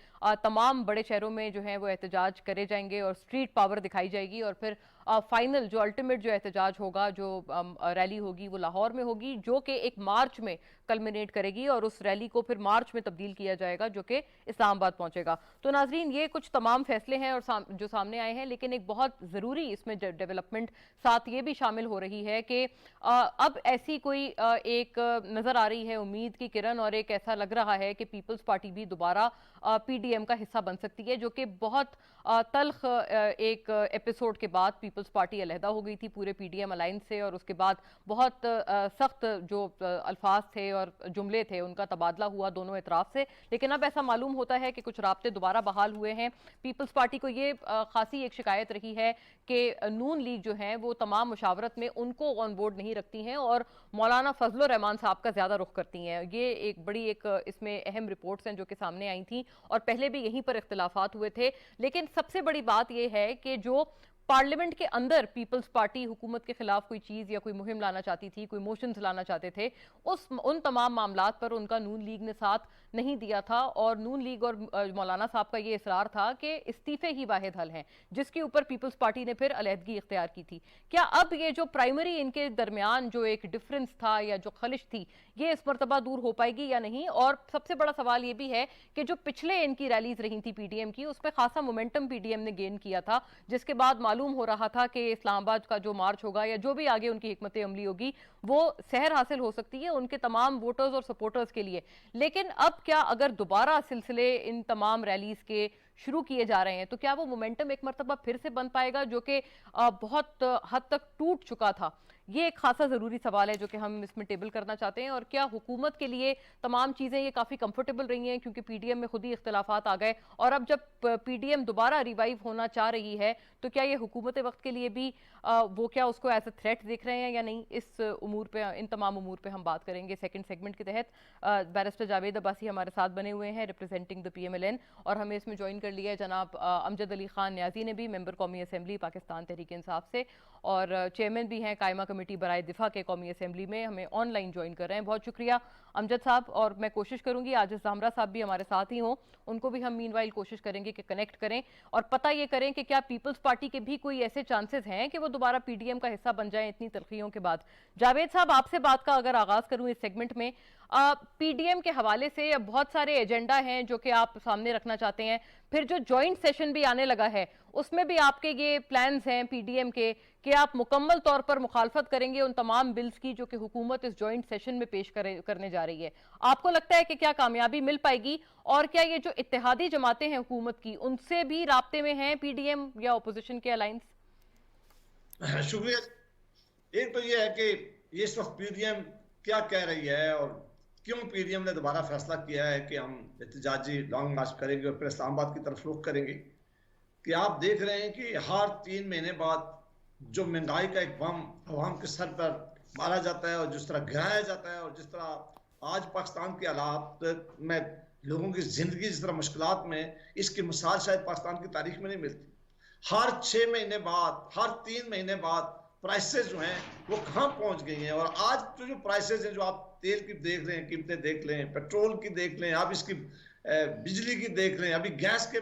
Speaker 1: तमाम बड़े शहरों में जो है वो एहतजाज करे जाएंगे और स्ट्रीट पावर दिखाई जाएगी, और फिर फाइनल जो अल्टीमेट जो एहतजाज होगा, जो रैली होगी, वो लाहौर में होगी, जो कि एक मार्च में कल्मिनेट करेगी, और उस रैली को फिर मार्च में तब्दील किया जाएगा जो कि इस्लामाबाद पहुंचेगा। तो नाजरीन, ये कुछ तमाम फैसले हैं और जो सामने आए हैं, लेकिन एक बहुत ज़रूरी इसमें डेवलपमेंट साथ ये भी शामिल हो रही है कि अब ऐसी कोई एक नज़र आ रही है उम्मीद की किरण, और एक ऐसा लग रहा है कि पीपल्स पार्टी भी दोबारा पीडीएम का हिस्सा बन सकती है, जो कि बहुत तल्ख एक एपिसोड के बाद पीपल्स पार्टी अलहदा हो गई थी पूरे पीडीएम अलायंस से, और उसके बाद बहुत सख्त जो अल्फाज थे और जुमले थे उनका तबादला हुआ दोनों इतराफ से। लेकिन अब ऐसा मालूम होता है कि कुछ राब्ते दोबारा बहाल हुए हैं। पीपल्स पार्टी को ये खासी एक शिकायत रही है कि नून लीग जो है वो तमाम मुशावरत में उनको ऑन बोर्ड नहीं रखती हैं और मौलाना फजलुर रहमान साहब का ज्यादा रुख करती हैं। ये एक बड़ी एक इसमें अहम रिपोर्ट्स हैं जो कि सामने आई थी, और पहले भी यहीं पर इख्तिलाफात हुए थे। लेकिन सबसे बड़ी बात यह है कि जो पार्लियामेंट के अंदर पीपल्स पार्टी हुकूमत के खिलाफ कोई चीज या कोई मुहिम लाना चाहती थी, कोई मोशंस लाना चाहते थे, उन तमाम मामलात पर उनका नून लीग ने साथ नहीं दिया था और नून लीग और मौलाना साहब का ये इसरार था कि इस्तीफे ही वाहिद हल हैं, जिसके ऊपर पीपल्स पार्टी ने फिर अलहदगी इख्तियार की थी। क्या अब ये जो प्राइमरी इनके दरमियान जो एक डिफरेंस था या जो खलिश थी, ये इस मरतबा दूर हो पाएगी या नहीं? और सबसे बड़ा सवाल ये भी है कि जो पिछले इनकी रैलीज रही थी पीडीएम की, उस पर खासा मोमेंटम पीडीएम ने गेन किया था, जिसके बाद मालूम हो रहा था कि इस्लामाबाद का जो मार्च होगा या जो भी आगे उनकी हिकमत अमली होगी वो सहर हासिल हो सकती है उनके तमाम वोटर्स और सपोर्टर्स के लिए। लेकिन अब क्या अगर दोबारा सिलसिले इन तमाम रैलीज के शुरू किए जा रहे हैं तो क्या वो मोमेंटम एक मरतबा फिर से बन पाएगा जो कि बहुत हद तक टूट चुका था? ये एक खासा जरूरी सवाल है जो कि हम इसमें टेबल करना चाहते हैं। और क्या हुकूमत के लिए तमाम चीजें ये काफी कंफर्टेबल रही हैं क्योंकि पीडीएम में खुद ही इख्तिलाफात आ गए, और अब जब पीडीएम दोबारा रिवाइव होना चाह रही है तो क्या ये हुकूमत वक्त के लिए भी वो क्या उसको एज अ थ्रेट देख रहे हैं या नहीं? इस उमूर पे, इन तमाम उमूर पे हम बात करेंगे सेकंड सेगमेंट के तहत। बैरिस्टर जावेद अब्बासी हमारे साथ बने हुए हैं रिप्रेजेंटिंग द पीएमएलएन, और हमें इसमें ज्वाइन कर लिया है जनाब अमजद अली खान न्याजी ने भी, मेंबर कौमी असम्बली पाकिस्तान तहरीक इंसाफ से, और चेयरमैन भी हैं कायमा कमेटी बराए दिफा के कौमी असम्बली में, हमें ऑनलाइन ज्वाइन कर रहे हैं। बहुत शुक्रिया अमजद साहब। और मैं कोशिश करूंगी आज जामरा साहब भी हमारे साथ ही हों, उनको भी हम मीनवाइल कोशिश करेंगे कि कनेक्ट करें और पता ये करें कि क्या पीपल्स पार्टी के भी कोई ऐसे चांसेस हैं कि वो दोबारा पीडीएम का हिस्सा बन जाएं इतनी तलखियों के बाद। जावेद साहब, आपसे बात का अगर आगाज करूं इस सेगमेंट में, पीडीएम के हवाले से बहुत सारे एजेंडा हैं जो कि आप सामने रखना चाहते हैं, फिर जो जॉइंट सेशन भी आने लगा है उसमें भी आपके ये प्लान्स हैं पीडीएम के कि आप मुकम्मल तौर पर मुखालफत करेंगे उन तमाम बिल्स की जो कि हुकूमत इस जॉइंट सेशन में पेश करने जा रही है। आपको लगता है कि क्या कामयाबी मिल पाएगी? और क्या ये जो इत्तेहादी जमातें हैं हुकूमत की, उनसे भी राब्ते में हैं पीडीएम या अपोजिशन के अलायंस?
Speaker 5: शुक्रिया। एक तो ये है कि ये इस वक्त पीडीएम क्या कह रही है और क्यों पीडीएम ने दोबारा फैसला किया है कि हम एहतजाजी लॉन्ग मार्च करेंगे और फिर इस्लामाबाद की तरफ रुख करेंगे। कि आप देख रहे हैं कि हर 3 महीने बाद जो महंगाई का एक बम अवाम के सर पर मारा जाता है और जिस तरह गिराया जाता है और जिस तरह आज पाकिस्तान के हालात में लोगों की जिंदगी जिस तरह मुश्किलात में, इसकी मिसाल शायद पाकिस्तान की तारीख में नहीं मिलती। हर 6 महीने बाद, हर 3 महीने बाद प्राइसेस जो हैं वो कहाँ पहुंच गई हैं। और आज तो जो प्राइसेस हैं, जो आप तेल की देख रहे हैं, कीमतें देख लें, पेट्रोल की देख लें, आप इसकी बिजली की देख लें, अभी गैस के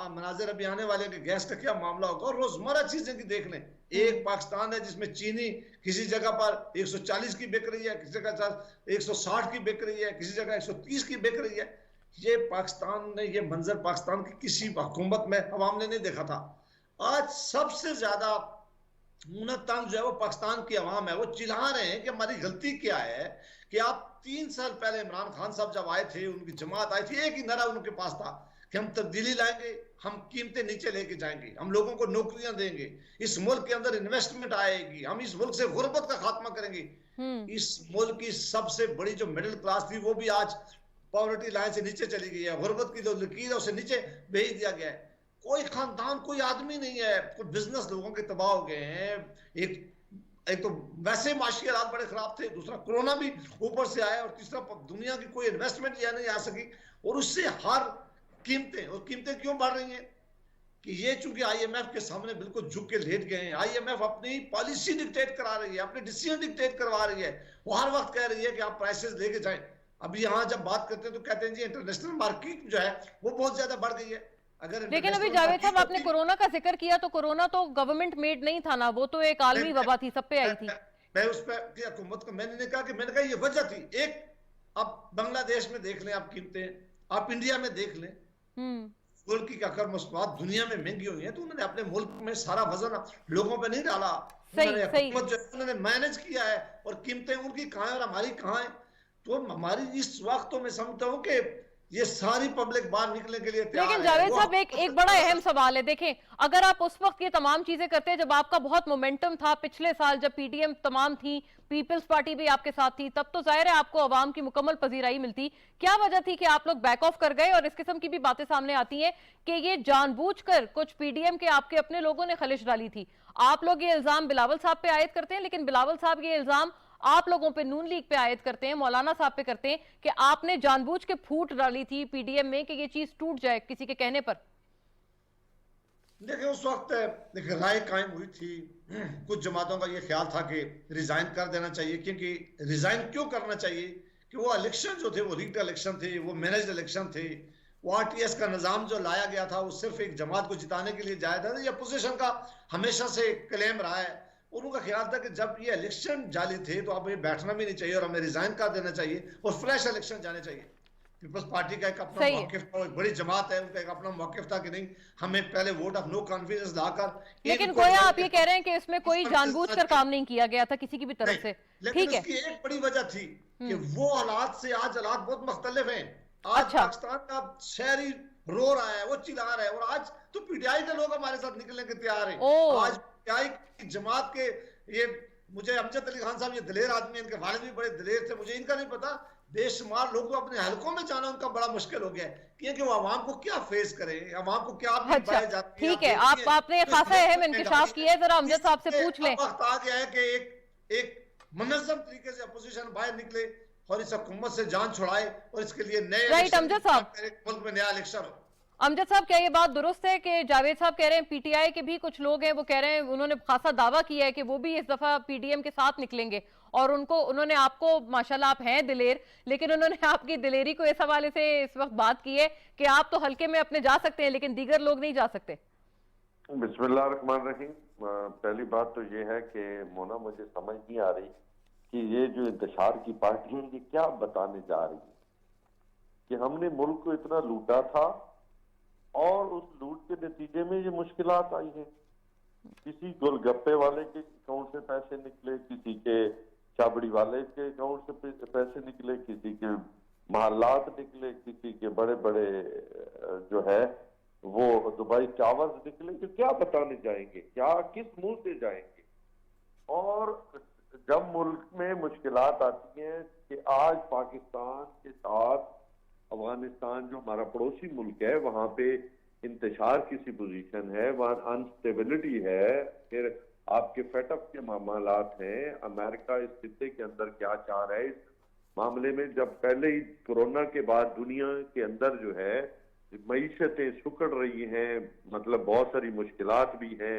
Speaker 5: मनाजिर अभी आने वाले कि गैस का क्या मामला होगा, और रोजमर्रा चीजें की देख लें। एक पाकिस्तान है जिसमें चीनी किसी जगह पर 140 की बिक रही है, किसी जगह 160 की बिक रही है, किसी जगह 130 की बिक रही है। ये पाकिस्तान ने, ये मंजर पाकिस्तान की किसी हुकूमत में अवाम ने नहीं देखा था। आज सबसे ज्यादा तंग जो है वो पाकिस्तान की अवाम है। वो चिल्ला रहे हैं कि हमारी गलती क्या है कि आप 3 साल पहले इमरान खान साहब जब आए थे, उनकी जमात आई थी, एक ही नारा उनके पास था कि हम तब्दीली लाएंगे, हम कीमतें नीचे लेके जाएंगे, हम लोगों को नौकरियां देंगे, इस मुल्क के अंदर इन्वेस्टमेंट आएगी, हम इस मुल्क से गुर्बत का खात्मा करेंगे। इस मुल्क की सबसे बड़ी जो मिडिल क्लास थी वो भी आज पॉवर्टी लाइन से नीचे चली गई है। गुर्बत की जो लकीर है उसे नीचे भेज दिया गया है। कोई खानदान, कोई आदमी नहीं है, कुछ बिजनेस लोगों के तबाह हो गए हैं। एक तो वैसे माशी हालात बड़े खराब थे, दूसरा कोरोना भी ऊपर से आया, और तीसरा दुनिया की कोई इन्वेस्टमेंट यहाँ नहीं आ सकी। और उससे हर कीमतें, और कीमतें क्यों बढ़ रही हैं कि ये चूंकि आईएमएफ के सामने बिल्कुल झुक के लेट गए हैं। आईएमएफ अपनी पॉलिसी डिक्टेट करा रही है, अपने डिसीजन डिक्टेट करवा रही है। वो हर वक्त कह रही है कि आप प्राइसेस लेके जाएं। अभी यहाँ जब बात करते हैं तो कहते हैं जी इंटरनेशनल मार्केट जो है वो बहुत ज्यादा बढ़ गई है।
Speaker 1: लेकिन अभी जावेद साहब, आपने कोरोना का जिक्र किया, तो कोरोना तो गवर्नमेंट मेड नहीं था ना, वो तो एक आलमी वबा थी, सब पे आई थी।
Speaker 5: मैं उस पर हुकूमत को मैंने कहा कि ये वजह थी। एक, आप बांग्लादेश में देख लें, आप कीमतें, आप इंडिया में देख लें, मुल्क की अकर मसनूआत दुनिया में महंगी हुई है, तो उन्होंने अपने मुल्क में सारा वजन लोगों पे नहीं डाला। उन्होंने मैनेज किया है, और कीमतें उनकी कहाँ है और हमारी कहाँ है। तो हमारी इस वक्त तो मैं समझता हूँ कि ये सारी पब्लिक बाहर निकलने के लिए तैयार है।
Speaker 1: लेकिन जावेद साहब, एक बड़ा अहम सवाल है। देखें, अगर आप उस वक्त ये तमाम चीजें करते हैं जब आपका बहुत मोमेंटम था, पिछले साल जब पीडीएम तमाम थी, पीपल्स पार्टी भी आपके साथ थी, तब तो जाहिर है आपको अवाम की मुकम्मल पजीराई मिलती। क्या वजह थी कि आप लोग बैक ऑफ कर गए? और इस किस्म की भी बातें सामने आती हैं कि ये जानबूझकर कुछ पीडीएम के आपके अपने लोगों ने खलिश डाली थी। आप लोग ये इल्जाम बिलावल साहब पे आयद करते हैं, लेकिन बिलावल साहब ये इल्जाम आप लोगों पे, नून लीग पे आयद करते हैं, मौलाना साहब पे करते हैं कि आपने जानबूझ के फूट डाली थी पीडीएम में कि ये चीज टूट जाए किसी के कहने पर।
Speaker 5: देखिए उस वक्त देखिए राय कायम हुई थी, कुछ जमातों का ये ख्याल था कि रिजाइन कर देना चाहिए, क्योंकि रिजाइन क्यों करना चाहिए कि वो इलेक्शन जो थे वो रिग्ड इलेक्शन थे, वो मैनेज्ड इलेक्शन थे। वो आरटीएस का निज़ाम जो लाया गया था वो सिर्फ एक जमात को जिताने के लिए जाया था। ये अपोजिशन का हमेशा से क्लेम रहा है। उनका ख्याल था कि जब ये इलेक्शन जाली थे तो अब ये बैठना भी नहीं चाहिए और हमें रिजाइन कर देना चाहिए और फ्रेश इलेक्शन जाने चाहिए। पीपल्स पार्टी का एक अपना
Speaker 1: सही है।
Speaker 5: मौकिफ था, एक बड़ी जमात है, उनका एक अपना मौकिफ था कि नहीं, हमें पहले वोट ऑफ नो कॉन्फिडेंस लाकर
Speaker 1: लेकिन गोया आप ये कह रहे हैं कि इसमें कोई जानबूझकर काम नहीं किया गया था किसी की भी तरफ से।
Speaker 5: लेकिन
Speaker 1: ठीक है।
Speaker 5: उसकी एक बड़ी वजह थी कि वो हालात से आज हालात बहुत मुख्तलिफ हैं। आज
Speaker 1: अच्छा।
Speaker 5: पाकिस्तान का शहरी रो रहा है, वो चिल्ला रहा है, और आज तो पीटीआई के लोग हमारे साथ निकलने के तैयार हैं।
Speaker 1: ओ।
Speaker 5: आज पीटीआई की जमात के ये, मुझे अमजद अली खान साहब ये दिलेर आदमी, इनके वालिद भी बड़े दिलेर थे, मुझे इनका नहीं पता, बेशुमार लोगों को अपने हलकों में जाना उनका बड़ा मुश्किल हो गया है, क्योंकि वो आवाम को क्या फेस करे, आवाम को क्या
Speaker 1: अच्छा ठीक है, आपने खासा अहम इंकशाफ किया है, जरा अमजद साहब से पूछ लें।
Speaker 5: वक्त आ गया है कि एक मुनज़्ज़म तरीके से अपोजिशन बाहर निकले और इस हुकूमत से जान छुड़ाए और इसके लिए नए
Speaker 1: राइट अमजद साहब,
Speaker 5: मुल्क में नया इलेक्शन हो।
Speaker 1: अमजद साहब क्या ये बात दुरुस्त है कि जावेद साहब कह रहे हैं पीटीआई के भी कुछ लोग हैं, वो कह रहे हैं, उन्होंने खासा दावा किया है कि वो भी इस दफा पीडीएम के साथ निकलेंगे, और उन्होंने आपको, माशाल्लाह आप हैं दिलेर, लेकिन उन्होंने आपकी दिलेरी को इस हवाले से इस वक्त बात की है कि आप तो हल्के में अपने जा सकते हैं लेकिन दीगर लोग नहीं जा सकते।
Speaker 7: बिस्मिल्लाह रहमान रहीम। पहली बात तो ये है कि मोना, मुझे समझ नहीं आ रही कि ये जो इंतशार की पार्टी है ये क्या बताने जा रही है कि हमने मुल्क को इतना लूटा था और उस लूट के नतीजे में ये मुश्किलात आई हैं। किसी गोलगप्पे वाले के अकाउंट से पैसे निकले, किसी के चाबड़ी वाले के अकाउंट से पैसे निकले, किसी के महल्लात निकले, किसी के बड़े बड़े जो है वो दुबई टावर्स निकले। तो क्या बताने जाएंगे, क्या किस मुंह से जाएंगे? और जब मुल्क में मुश्किलात आती हैं कि आज पाकिस्तान के साथ अफगानिस्तान जो हमारा पड़ोसी मुल्क है, वहां पे इंतशार की सी पोजीशन है, वहां अनस्टेबिलिटी है, फिर आपके फेटअप के मामलात हैं। अमेरिका इस खित्ते के अंदर क्या चाह रहा है इस मामले में? जब पहले ही कोरोना के बाद दुनिया के अंदर जो है मईशतें सुकड़ रही हैं, मतलब बहुत सारी मुश्किलात भी हैं,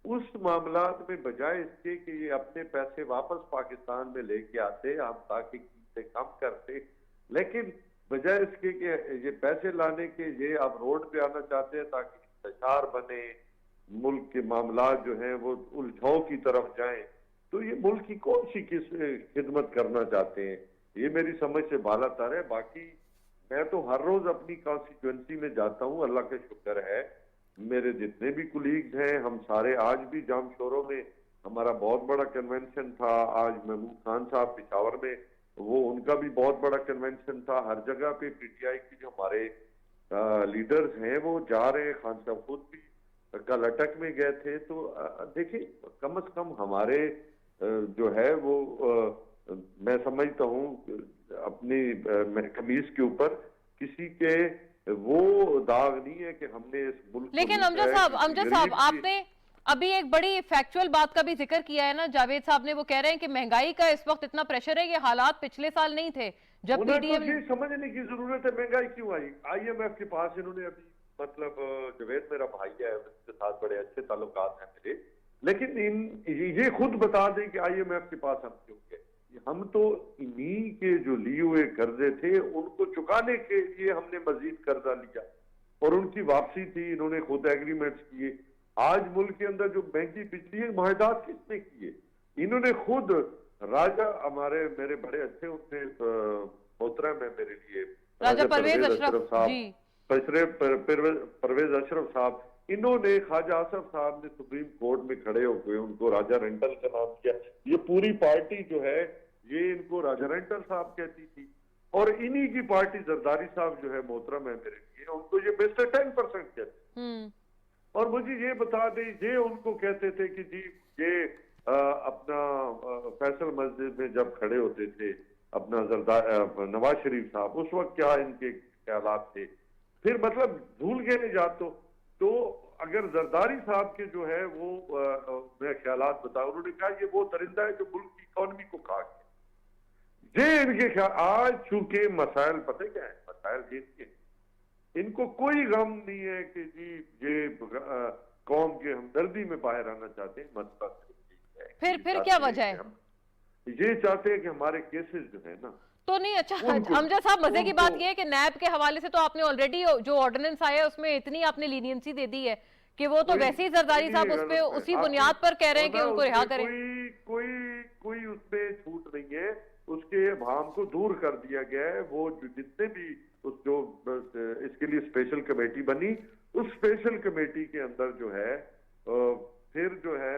Speaker 7: उस मामलात में बजाय इसके कि ये अपने पैसे वापस पाकिस्तान में लेके आते, हम ताकि कीमतें कम करते, लेकिन बजाय इसके कि ये पैसे लाने के ये अब रोड पे आना चाहते हैं ताकि इंतशार बने, मुल्क के मामलात जो हैं वो उलझाव की तरफ जाएं। तो ये मुल्क की कौन सी किस खिदमत करना चाहते हैं, ये मेरी समझ से बाला तर है। बाकी मैं तो हर रोज अपनी कॉन्स्टिट्यूएंसी में जाता हूँ, अल्लाह का शुक्र है मेरे जितने भी कुलीग्स हैं हम सारे, आज भी जामशोरों में हमारा बहुत बड़ा कन्वेंशन था, आज महमूद खान साहब पिशावर में, वो उनका भी बहुत बड़ा कन्वेंशन था। हर जगह पे पीटीआई की जो हमारे लीडर्स हैं वो जा रहे हैं, खान साहब खुद भी कल अटक में गए थे। तो देखिए कम से कम हमारे जो है वो मैं समझता हूँ अपनी कमीज के ऊपर किसी के वो दाग नहीं है कि हमने इस मुल्क को,
Speaker 1: लेकिन अमजद साहब आपने अभी एक बड़ी फैक्चुअल बात का भी जिक्र किया है ना, जावेद साहब ने, वो कह रहे हैं कि महंगाई का इस वक्त इतना प्रेशर है, ये हालात पिछले साल नहीं थे जब पीडीएम।
Speaker 7: तो समझने की जरूरत है महंगाई क्यों आई। आईएमएफ के पास इन्होंने अभी, मतलब जवेद मेरा भाई है, उसके साथ बड़े अच्छे ताल्लुकात हैं मेरे, लेकिन ये खुद बता दें कि आईएमएफ के पास हम क्यों गए। हम तो इन्हीं के जो लिए हुए कर्जे थे उनको चुकाने के लिए हमने मजीद कर्जा लिया और उनकी वापसी थी, इन्होंने खुद एग्रीमेंट्स किए। आज मुल्क के अंदर जो महंगी बिजली है माहिदात किसने किए? इन्होंने खुद। राजा हमारे मेरे बड़े अच्छे उनसे मोहतरम है मेरे लिए,
Speaker 1: राजा परवेज अशरफ
Speaker 7: साहब, परवेज अशरफ साहब, इन्होंने ख्वाजा आसफ साहब ने सुप्रीम कोर्ट में खड़े होकर उनको राजा रेंटल का नाम किया। ये पूरी पार्टी जो है ये इनको राजा रेंटल साहब कहती थी, और इन्हीं की पार्टी जरदारी साहब जो है मोहतरम है मेरे लिए, उनको ये मिस्टर 10% कहते। और मुझे ये बता दें, ये उनको कहते थे कि जी ये अपना फैसल मस्जिद में जब खड़े होते थे अपना नवाज शरीफ साहब, उस वक्त क्या इनके ख्यालात थे, फिर मतलब भूल गए नहीं जाते। तो अगर जरदारी साहब के जो है वो मैं ख्यालात बताऊं, उन्होंने कहा ये वो दरिंदा है जो मुल्क की इकोनॉमी को खा गया। ये इनके ख्याल। आज चूंकि मसाइल पता क्या है, मसाइल ये इनको कोई गम नहीं है कि जी ये कौम के हमदर्दी में बाहर आना चाहते हैं। मसला सिर्फ यही है।
Speaker 1: फिर क्या वजह है?
Speaker 7: ये चाहते हैं कि हमारे केसेस जो है ना,
Speaker 1: तो नहीं, अच्छा अमजद साहब, मजे की बात यह है कि नैब के हवाले से तो आपने ऑलरेडी जो ऑर्डिनेंस आया है उसमें इतनी आपने लीनियंसी दे दी है कि वो तो वैसे ही जरदारी साहब उस पे उसी बुनियाद पर कह रहे हैं कि उनको रिहा करें।
Speaker 7: कोई उसपे छूट नहीं है, उसके भाम को दूर कर दिया गया है। वो जितने भी जो इसके लिए स्पेशल कमेटी बनी, उस स्पेशल कमेटी के अंदर जो है फिर जो है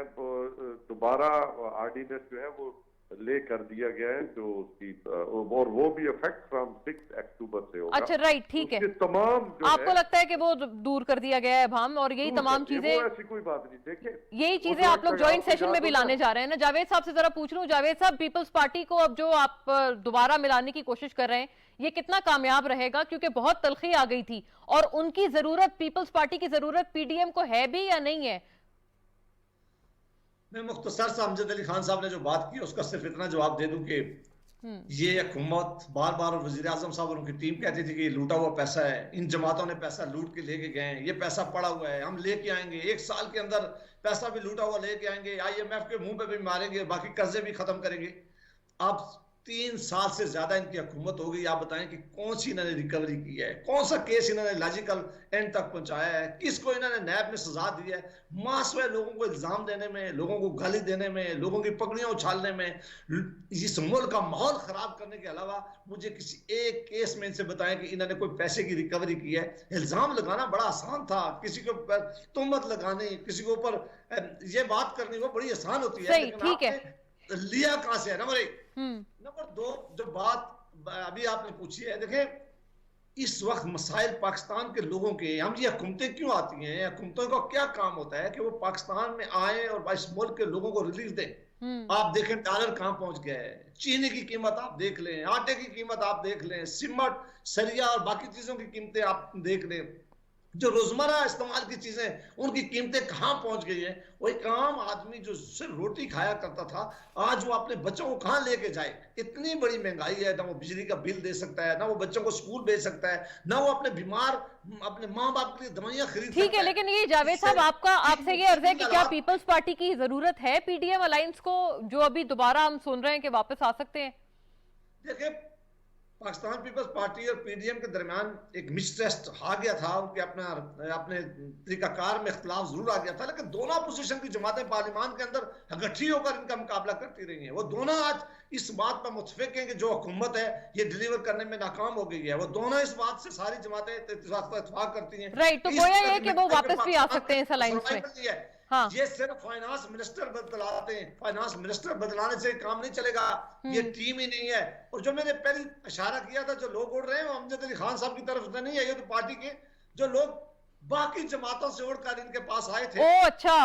Speaker 7: दोबारा ऑर्डिनेंस जो है वो ले कर दिया गया है, जो उसकी और वो भी इफेक्ट फ्रॉम 6 अक्टूबर से होगा।
Speaker 1: अच्छा, राइट, ठीक है।
Speaker 7: तमाम
Speaker 1: आपको लगता है कि वो दूर कर दिया गया है भाम, और यही तमाम चीजें,
Speaker 7: ऐसी कोई बात नहीं। देखिए,
Speaker 1: यही चीजें आप लोग ज्वाइंट सेशन में भी लाने जा रहे हैं ना। जावेद साहब से जरा पूछ लूं, जावेद साहब, पीपल्स पार्टी को अब जो आप दोबारा मिलाने की कोशिश कर रहे हैं, ये कितना कामयाब रहेगा? क्योंकि बहुत तलखी आ गई थी और उनकी जरूरत, पीपल्स पार्टी की जरूरत पीडीएम को है भी या नहीं है?
Speaker 5: मैं मुख्तसर से अमजद अली खान साहब ने जो बात की उसका सिर्फ इतना जवाब दे दूं कि ये हुकूमत बार बार वज़ीर आज़म साहब और उनकी टीम कहती थी कि ये लूटा हुआ पैसा है, इन जमातों ने पैसा लूट के लेके गए हैं, ये पैसा पड़ा हुआ है, हम लेके आएंगे, 1 साल के अंदर पैसा भी लूटा हुआ लेके आएंगे, IMF के मुंह पे भी मारेंगे, बाकी कर्जे भी खत्म करेंगे। अब 3 साल से ज्यादा इनकी हुकूमत हो गई, आप बताएं कि कौन सी इन्होंने रिकवरी की है, कौन सा केस इन्होंने लॉजिकल एंड तक पहुंचाया है, किसको इन्होंने नैब में सजा दी है? मासूम लोगों को इल्जाम देने में, लोगों को गाली देने में, लोगों की पगड़ियां उछालने में, इस मुल्क का माहौल खराब करने के अलावा मुझे किसी एक केस में इनसे बताएं कि इन्होंने कोई पैसे की रिकवरी की है। इल्जाम लगाना बड़ा आसान था, किसी के ऊपर तुहमत लगानी, किसी के ऊपर ये बात करनी वो बड़ी आसान होती है, लेकिन आपने लिया कहां से है? नंबर 2 जो बात अभी आपने पूछी है, देखें इस वक्त मसाइल पाकिस्तान के लोगों के, हम ये हुकूमतें क्यों आती हैं, हुकूमतों का क्या काम होता है कि वो पाकिस्तान में आए और इस मुल्क के लोगों को रिलीफ दें। आप देखें डॉलर कहां पहुंच गया है, चीनी की कीमत आप देख लें, आटे की कीमत आप देख लें, सीमेंट, सरिया और बाकी चीजों की कीमतें आप देख लें, जो रोजमर्रा इस्तेमाल की चीजें उनकी कीमतें कहां पहुंच गई हैं। वो एक आम आदमी जो सिर्फ रोटी खाया करता था, आज वो अपने बच्चों को कहां लेके जाए? इतनी बड़ी महंगाई है, ना वो बिजली का बिल दे सकता है, ना वो बच्चों को स्कूल भेज सकता है, ना वो अपने बीमार अपने माँ बाप के लिए दवाइयां खरीद सकता है।
Speaker 1: ठीक है, लेकिन ये जावेद साहब, आपसे ये अर्ज है कि क्या पीपल्स पार्टी की जरूरत है पीडीएम अलायंस को, जो अभी दोबारा हम सुन रहे हैं कि वापस आ सकते हैं?
Speaker 5: देखिए, पाकिस्तान पीपल्स पार्टी और पीडीएम के दरमियान एक मिसट्रस्ट आ गया था, उनके अपने तरीकाकार में इख्तलाफ जरूर आ गया था, लेकिन दोनों अपोजिशन की जमातें पार्लियामान के अंदर इकट्ठी होकर इनका मुकाबला करती रही हैं। वो दोनों आज इस बात पर मुतफिक हैं कि जो हुकूमत है ये डिलीवर करने में नाकाम हो गई है। वो दोनों इस बात से सारी जमातें इत्तेफाक करती हैं।
Speaker 1: राइट, तो गोया ये कि वो वापस भी आ सकते हैं इस अलायंस में।
Speaker 5: हाँ। ये सिर्फ फाइनेंस मिनिस्टर बदलाते हैं, फाइनेंस मिनिस्टर बदलाने से काम नहीं चलेगा, ये टीम ही नहीं है। और जो मैंने पहले इशारा किया था, जो लोग उड़ रहे हैं वो अमजद अली खान साहब की तरफ से नहीं है, ये तो पार्टी के जो लोग बाकी जमातों से उड़कर इनके पास आए थे।
Speaker 1: ओ अच्छा,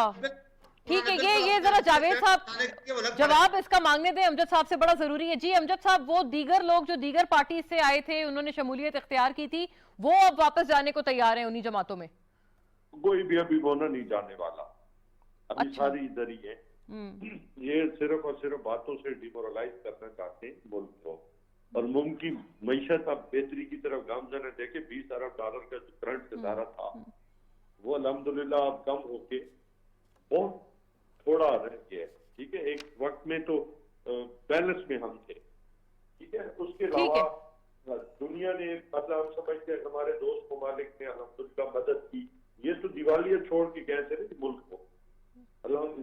Speaker 1: ठीक है, ये जरा जावेद साहब जवाब इसका मांगने दें अमजद साहब से, बड़ा जरूरी है। जी अमजद साहब, वो दीगर लोग जो दीगर पार्टी से आए थे, उन्होंने शमूलियत इख्तियार की थी, वो अब वापस जाने को तैयार है उन्हीं जमातों में?
Speaker 7: कोई भी अभी होना नहीं जाने वाला, अभी
Speaker 1: अच्छा।
Speaker 7: सारी इधर ही है। ये सिर्फ और सिर्फ बातों से डिमोरलाइज करना चाहते हैं मुल्क को, और मुल्क की मईशत अब बेहतरी की तरफ गामजन है। देखे $20 अरब का जो करंट खसारा था वो अल्हम्दुलिल्लाह अब कम होके बहुत थोड़ा रह गया है। ठीक है, एक वक्त में तो बैलेंस में हम थे। ठीक है, उसके अलावा दुनिया ने मतलब हम समझते हैं हमारे दोस्त ममालिक ने अल्हम्दुलिल्लाह मदद की। ये तो दिवालिया छोड़ के गए थे मुल्क को,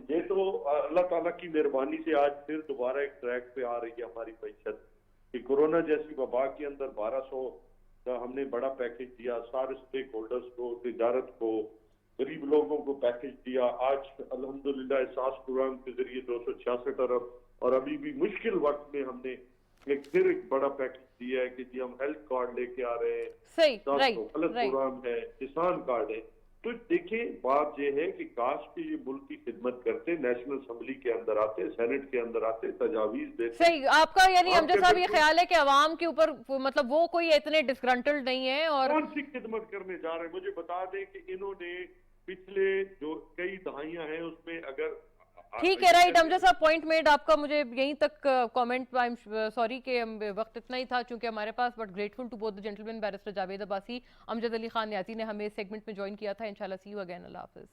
Speaker 7: ये तो अल्लाह ताला की मेहरबानी से आज फिर दोबारा एक ट्रैक पे आ रही है हमारी मईशत। कि कोरोना जैसी वबा के अंदर 1200 का हमने बड़ा पैकेज दिया, सारे स्टेक होल्डर्स को, तिजारत को, गरीब लोगों को पैकेज दिया। आज अल्हम्दुलिल्लाह एहसास प्रोग्राम के जरिए 266 अरब, और अभी भी मुश्किल वक्त में हमने फिर एक बड़ा पैकेज दिया है कि जी हम हेल्थ कार्ड लेके आ रहे हैं,
Speaker 1: सही,
Speaker 7: गलत प्रोग्राम है, किसान कार्ड है। तो देखिए बात यह है कि काश के ये मुल्क की खिदमत करते, नेशनल असेंबली के अंदर आते, सेनेट के अंदर आते, तजावीज देते।
Speaker 1: सही, आपका यानी अमजद साहब ये ख्याल है कि अवाम के ऊपर मतलब वो कोई इतने डिसग्रंटल्ड नहीं है और
Speaker 7: कौन सी खिदमत करने जा रहे हैं? मुझे बता दें कि इन्होंने पिछले जो कई दहाइयां हैं उसमें अगर
Speaker 1: ठीक है, राइट अमजद साहब, पॉइंट मेड आपका। मुझे यहीं तक कमेंट, आई एम सॉरी कि वक्त इतना ही था चूंकि हमारे पास, but grateful to both the gentleman barrister Javed Abbasi, Amjad Ali Khan Niazi ने हमें इस सेगमेंट में ज्वाइन किया था। इंशाल्लाह सी यू अगेन, अल्लाह हाफिज।